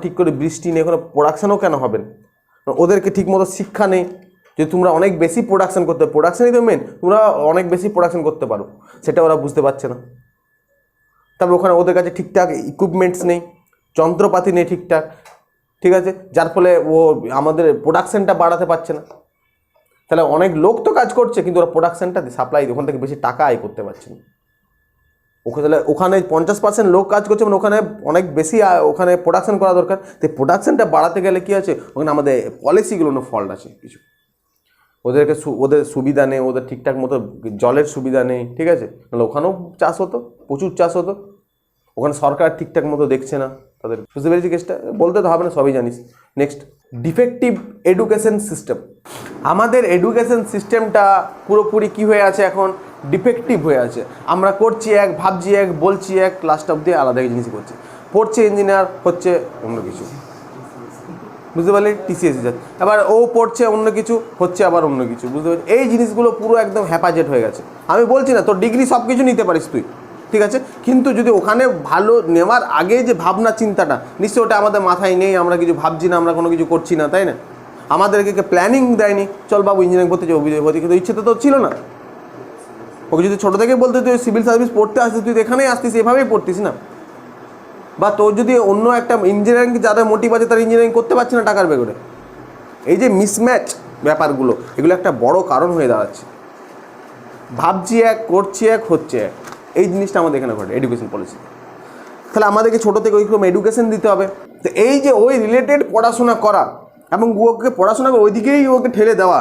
Speaker 1: ঠিক করে বৃষ্টি নেই, ওখানে প্রোডাকশনও কেন হবে না? ওদেরকে ঠিক মতো শিক্ষা নেই যে তোমরা অনেক বেশি প্রোডাকশন করতে, প্রোডাকশনই তো মেন, তোমরা অনেক বেশি প্রোডাকশন করতে পারো, সেটা ওরা বুঝতে পারছে না। তারপর ওখানে ওদের কাছে ঠিকঠাক ইকুইপমেন্টস নেই, যন্ত্রপাতি নেই ঠিকঠাক, ঠিক আছে? যার ফলে ও আমাদের প্রোডাকশনটা বাড়াতে পারছে না। তাহলে অনেক লোক তো কাজ করছে, কিন্তু ওরা প্রোডাকশনটা সাপ্লাই, ওখান থেকে বেশি টাকা আয় করতে পারছে না, ওখানে তাহলে ওখানে 50% লোক কাজ করছে, মানে ওখানে অনেক বেশি ওখানে প্রোডাকশন করা দরকার। তো প্রোডাকশনটা বাড়াতে গেলে কী আছে, ওখানে আমাদের পলিসিগুলো ফল্ট আছে কিছু, ওদেরকে ওদের সুবিধা নেই, ওদের ঠিকঠাক মতো জলের সুবিধা নেই, ঠিক আছে, তাহলে ওখানেও চাষ হতো, প্রচুর চাষ হতো। ওখানে সরকার ঠিকঠাক মতো দেখছে না তাদের, বুঝতে পেরেছি কেসটা, বলতে তো হবে না, সবই জানিস। Next, defective education system. আমাদের এডুকেশন সিস্টেমটা পুরোপুরি কী হয়ে আছে এখন, ডিফেক্টিভ হয়ে আছে। আমরা করছি এক, ভাবছি এক, বলছি এক, লাস্ট অফ দিয়ে আলাদা জিনিস করছি। পড়ছে ইঞ্জিনিয়ার, হচ্ছে অন্য কিছু, বুঝতে পারলি, টিসিএস যাচ্ছে। আবার ও পড়ছে অন্য কিছু, হচ্ছে আবার অন্য কিছু, বুঝতে পারছি। এই জিনিসগুলো পুরো একদম হ্যাপাজেট হয়ে গেছে। আমি বলছি না তোর ডিগ্রি সব কিছু নিতে পারিস তুই, ঠিক আছে, কিন্তু যদি ওখানে ভালো নেওয়ার আগে যে ভাবনা চিন্তাটা, নিশ্চয়ই ওটা আমাদের মাথায় নেই, আমরা কিছু ভাবছি না, আমরা কোনো কিছু করছি না, তাই না? আমাদেরকে প্ল্যানিং দেয়নি, চল বাবু ইঞ্জিনিয়ারিং পড়তে যাবো, ভর্তি, কিন্তু ইচ্ছে তো ছিল না। ওকে যদি ছোটো থেকে বলতে তুই সিভিল সার্ভিস পড়তে আসতিস, তুই তো এখানেই আসতিস, এভাবেই পড়তিস না। বা তোর যদি অন্য একটা ইঞ্জিনিয়ারিং যাদের মোটিভ আছে, তারা ইঞ্জিনিয়ারিং করতে পারছে না টাকার বেগরে। এই যে মিসম্যাচ ব্যাপারগুলো, এগুলো একটা বড় কারণ হয়ে দাঁড়াচ্ছে। ভাবছি এক, করছি এক, হচ্ছে এক, এই জিনিসটা আমাদের এখানে ঘটে এডুকেশন পলিসি। তাহলে আমাদেরকে ছোটো থেকে ওইরকম এডুকেশন দিতে হবে। তো এই যে ওই রিলেটেড পড়াশোনা করা এবং ওকে পড়াশোনা করে ওইদিকেই ওকে ঠেলে দেওয়া,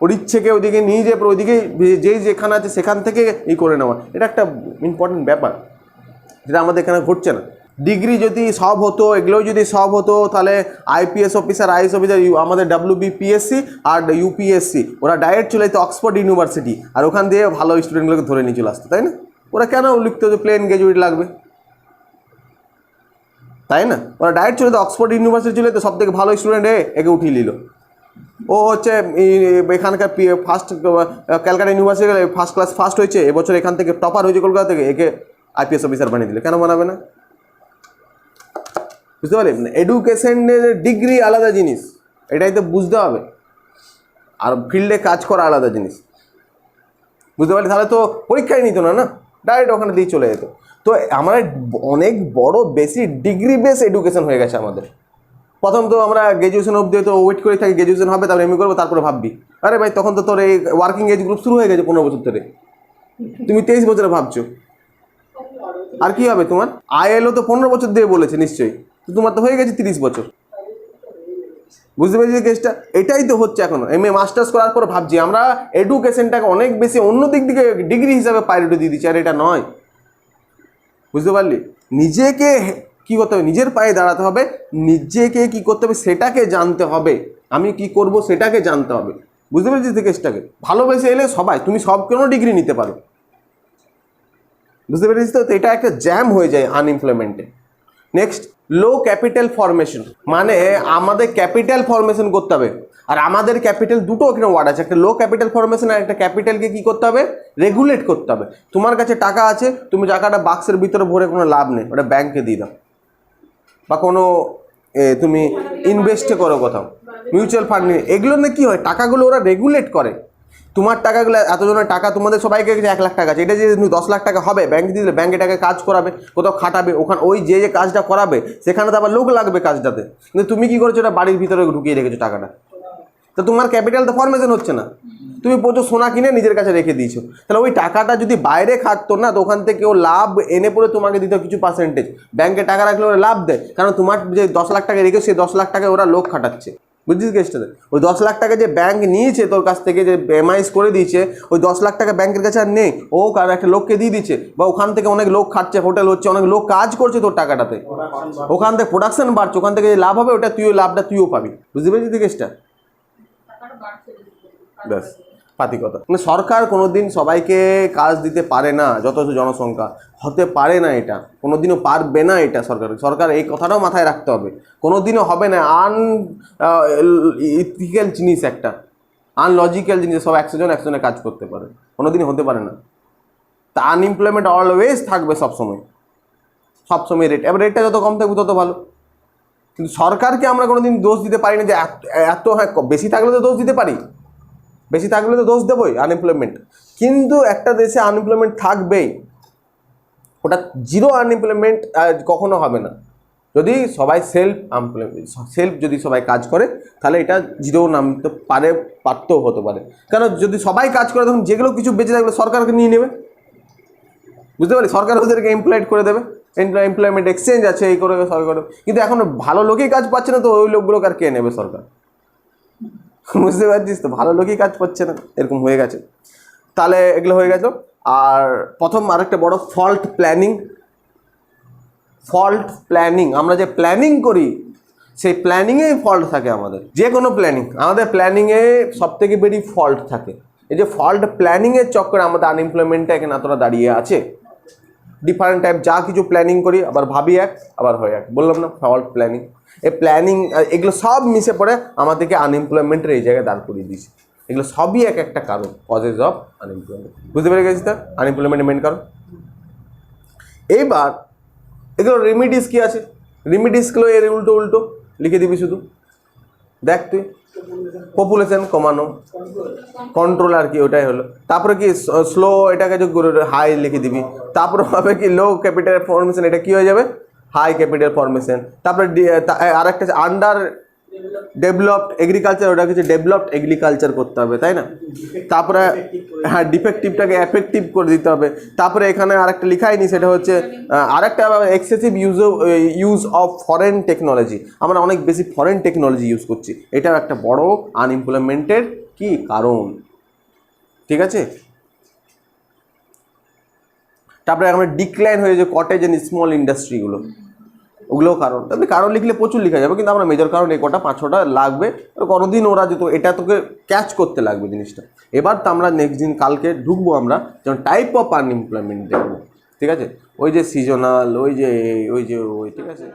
Speaker 1: ওর ইচ্ছেকে ওইদিকে নিয়ে যেয়ে ওইদিকেই যেই যেখানে আছে সেখান থেকে করে নেওয়া, এটা একটা ইম্পর্টেন্ট ব্যাপার, যেটা আমাদের এখানে ঘটছে না। ডিগ্রি যদি সব হতো, এগুলোও যদি সব হতো, তাহলে আইপিএস অফিসার, আইএস অফিসার, আমাদের WBPSC আর ইউপিএসসি, ওরা ডাইরেক্ট চলে যেত অক্সফোর্ড ইউনিভার্সিটি, আর ওখান দিয়ে ভালো স্টুডেন্টগুলোকে ধরে নিয়ে চলে আসতো, তাই না? ওরা কেন লিখতো যে প্লেন গ্র্যাজুয়েট লাগবে, তাই না? ওরা ডাইরেক্ট চলে যেত অক্সফোর্ড ইউনিভার্সিটি, চলে যেত সব থেকে ভালো স্টুডেন্ট, একে উঠিয়ে নিল। ও হচ্ছে এখানকার first Calcutta university first class first হয়েছে, এবছর এখান থেকে টপার হয়েছে কলকাতা থেকে, একে আইপিএস অফিসার বানিয়ে দিল। কেন বানাবে না? বুঝতে পারলি? এডুকেশনের ডিগ্রি আলাদা জিনিস, এটাই তো বুঝতে হবে, আর ফিল্ডে কাজ করা আলাদা জিনিস, বুঝতে পারলি? তাহলে তো পরীক্ষাই নিত না, ডাইরেক্ট ওখানে দিয়ে চলে যেত। তো আমরা অনেক বড় বেশি ডিগ্রি বেস এডুকেশন হয়ে গেছে আমাদের। প্রথম তো আমরা গ্র্যাজুয়েশন অবধি তো ওয়েট করে থাকি, গ্র্যাজুয়েশন হবে তারপর এমএ করবো, তারপরে ভাববি। আরে ভাই, তখন তো তোর এই ওয়ার্কিং এজ গ্রুপ শুরু হয়ে গেছে 15 বছর ধরে, তুমি 23 বছরে ভাবছো। আর কি হবে তোমার? ILO তো 15 বছর দিয়ে বলেছে নিশ্চয়ই, তো তোমার তো হয়ে গেছে 30 বছর, বুঝতে পেরেছি কেসটা? এটাই তো হচ্ছে এখন। MA মাস্টার্স করার পর ভাবছি আমরা এডুকেশনটাকে অনেক বেশি অন্য দিক দিকে ডিগ্রি হিসাবে প্রায়োরিটি দিয়ে দিচ্ছি, আর এটা নয়, বুঝতে পারলি? নিজেকে কী করতে হবে, নিজের পায়ে দাঁড়াতে হবে, নিজেকে কী করতে হবে সেটাকে জানতে হবে, আমি কি করব সেটাকে জানতে হবে, বুঝতে পেরেছিস কেসটাকে? ভালোবেসে এলে সবাই, তুমি সব কোনো ডিগ্রি নিতে পারো, বুঝতে পেরেছিস তো? এটা একটা জ্যাম হয়ে যায় আনএমপ্লয়মেন্টে। নেক্সট, লো ক্যাপিটাল ফর্মেশন, মানে আমাদের ক্যাপিটাল ফর্মেশন করতে হবে। আর আমাদের ক্যাপিটাল দুটো এখানে ওয়ার্ড আছে, একটা লো ক্যাপিটাল ফর্মেশন আর একটা ক্যাপিটালকে কী করতে হবে, রেগুলেট করতে হবে। তোমার কাছে টাকা আছে, তুমি টাকাটা বাক্সের ভিতরে ভরে কোনো লাভ নেই, ওটা ব্যাংকে দিয়ে দাও, বা কোনো তুমি ইনভেস্টে করো কোথাও, মিউচুয়াল ফান্ড নিয়ে। এগুলো না কী হয়, টাকাগুলো ওরা রেগুলেট করে। তোমার টাকাগুলো, এতজনের টাকা, তোমাদের সবাইকে 1 লাখ টাকা আছে, এটা যে 10 লাখ টাকা হবে, ব্যাংকে দিয়ে দিলে ব্যাংকে টাকা কাজ করাবে, কোথাও খাটাবে, ওখানে ওই যে কাজটা করাবে সেখানে তো আবার লোক লাগবে কাজটাতে, কিন্তু তুমি কী করেছো, ওটা বাড়ির ভিতরে ঢুকিয়ে রেখেছো টাকাটা, তো তোমার ক্যাপিটাল তো ফর্মেশন হচ্ছে না। তুমি প্রচুর সোনা কিনে নিজের কাছে রেখে দিয়েছো, তাহলে ওই টাকাটা যদি বাইরে খাটতো না, তো ওখান থেকে ও লাভ এনে পড়ে তোমাকে দিত কিছু পার্সেন্টেজ। ব্যাংকে টাকা রাখলে ওরা লাভ দেয়, কারণ তোমার যে 10 লাখ টাকা রেখে, সেই 10 লাখ টাকা ওরা লোক খাটাচ্ছে, বুঝছিস কেসটাতে? ওই 10 লাখ টাকা যে ব্যাংক নিয়েছে তোর কাছ থেকে, যে এমআইস করে দিয়েছে, ওই 10 লাখ টাকা ব্যাংকের কাছে আর নেই, ও কার একটা লোককে দিয়ে দিচ্ছে, বা ওখান থেকে অনেক লোক খাটছে, হোটেল হচ্ছে, অনেক লোক কাজ করছে তোর টাকাটাতে, ওখান থেকে প্রোডাকশন বাড়ছে, ওখান থেকে যে লাভ হবে ওটা লাভটা তুইও পাবি, বুঝতে পেরেছিস কেসটা? ব্যাস পাতি কথা। মানে সরকার কোনোদিন সবাইকে কাজ দিতে পারে না, যথেষ্ট জনসংখ্যা হতে পারে না, এটা কোনোদিনও পারবে না, এটা সরকার এই কথাটাও মাথায় রাখতে হবে, কোনোদিনও হবে না। ইথিক্যাল জিনিস, একটা আনলজিক্যাল জিনিস, সব 100 জন 100 জনে কাজ করতে পারে, কোনোদিনই হতে পারে না। তা আনএমপ্লয়মেন্ট অলওয়েজ থাকবে সবসময় রেট, এবার রেটটা যত কম থাকবে তত ভালো। কিন্তু সরকারকে আমরা কোনোদিন দোষ দিতে পারি না যে এত, হ্যাঁ বেশি থাকলে তো দোষ দিতে পারি, বেশি থাকলে তো দোষ দেবই আনএমপ্লয়মেন্ট, কিন্তু একটা দেশে আনএমপ্লয়মেন্ট থাকবেই, ওটা জিরো আনএমপ্লয়মেন্ট কখনো হবে না। যদি সবাই সেলফ যদি সবাই কাজ করে, তাহলে এটা জিরো নামতে পারতেও হতে পারে। কারণ যদি সবাই কাজ করে, তখন যেগুলো কিছু বেঁচে থাকলে সরকারকে নিয়ে নেবে, বুঝতে পারলি, সরকার ওদেরকে এমপ্লয়েড করে দেবে, এমপ্লয়মেন্ট এক্সচেঞ্জ আছে, এই করে সরকার, কিন্তু এখন ভালো লোকই কাজ পাচ্ছে না, তো ওই লোকগুলোকে আর কে নেবে সরকার? বুঝতে পারছিস তো, ভালো লোকই কাজ পাচ্ছে না, এরকম হয়ে গেছে। তাহলে এগুলো হয়ে গেছে। আর প্রথম আরেকটা বড় ফল্ট প্ল্যানিং, আমরা যে প্ল্যানিং করি সেই প্ল্যানিংয়েই ফল্ট থাকে আমাদের, যে কোনো প্ল্যানিং, আমাদের প্ল্যানিংয়ে সব থেকে বেশি ফল্ট থাকে। এই যে ফল্ট প্ল্যানিংয়ের চক্করে আমাদের আনএমপ্লয়মেন্টটা এখানে এতটা দাঁড়িয়ে আছে। ডিফারেন্ট টাইপ যা কিছু প্ল্যানিং করি, আবার ভাবি এক, আবার হয় এক, বললাম না ফল্ট প্ল্যানিং। এই প্ল্যানিং এগুলো সব মিশে পড়ে আমাদেরকে আনএমপ্লয়মেন্টের এই জায়গায় দাঁড় করিয়ে দিয়েছে। এগুলো সবই এক একটা কারণ, কজেস অফ আনএমপ্লয়মেন্ট। বুঝতে পেরে গেছিস? তার আনএমপ্লয়মেন্টের মেন কারণ। এইবার এগুলো রেমিডিস কি আছে, রেমিডিসগুলো এর উল্টো উল্টো লিখে দিবি শুধু। দেখ তুই, পপুলেশন কমানো, কন্ট্রোল আর কি, ওটাই হলো। তারপরে কি স্লো, এটাকে যে হাই লিখে দিবি। তারপরে হবে কি লো ক্যাপিটাল ফরমেশন, এটা কি হয়ে যাবে হাই ক্যাপিটাল ফরমেশন। তারপরে আরেকটা আন্ডার ডেভেলপড এগ্রিকালচার, ওটা কিছু ডেভেলপড এগ্রিকালচার করতে হবে, তাই না? তারপরে হ্যাঁ, ডিফেক্টিভটাকে এফেক্টিভ করে দিতে হবে। তারপরে এখানে আরেকটা লিখাই নি, সেটা হচ্ছে আরেকটা excessive use of foreign technology. আমরা অনেক বেশি ফরেন টেকনোলজি ইউজ করছি, এটাও একটা বড় আনএমপ্লয়মেন্টের কি কারণ। ঠিক আছে? তারপরে আমরা ডিক্লাইন হয়ে যে কটেজ অ্যান্ড স্মল ইন্ডাস্ট্রিগুলো, ওগুলোও কারণ। তবে কারণ লিখলে প্রচুর লেখা যাবে, কিন্তু আমরা মেজর কারণ এই কটা 5-6টা লাগবে। কোনোদিন ওরা যেত এটা তোকে ক্যাচ করতে লাগবে জিনিসটা। এবার তো আমরা নেক্সট দিন কালকে ঢুকবো আমরা, যেমন টাইপ অফ আনএমপ্লয়মেন্ট দেখবো। ঠিক আছে? ওই যে সিজনাল, ওই যে ঠিক আছে।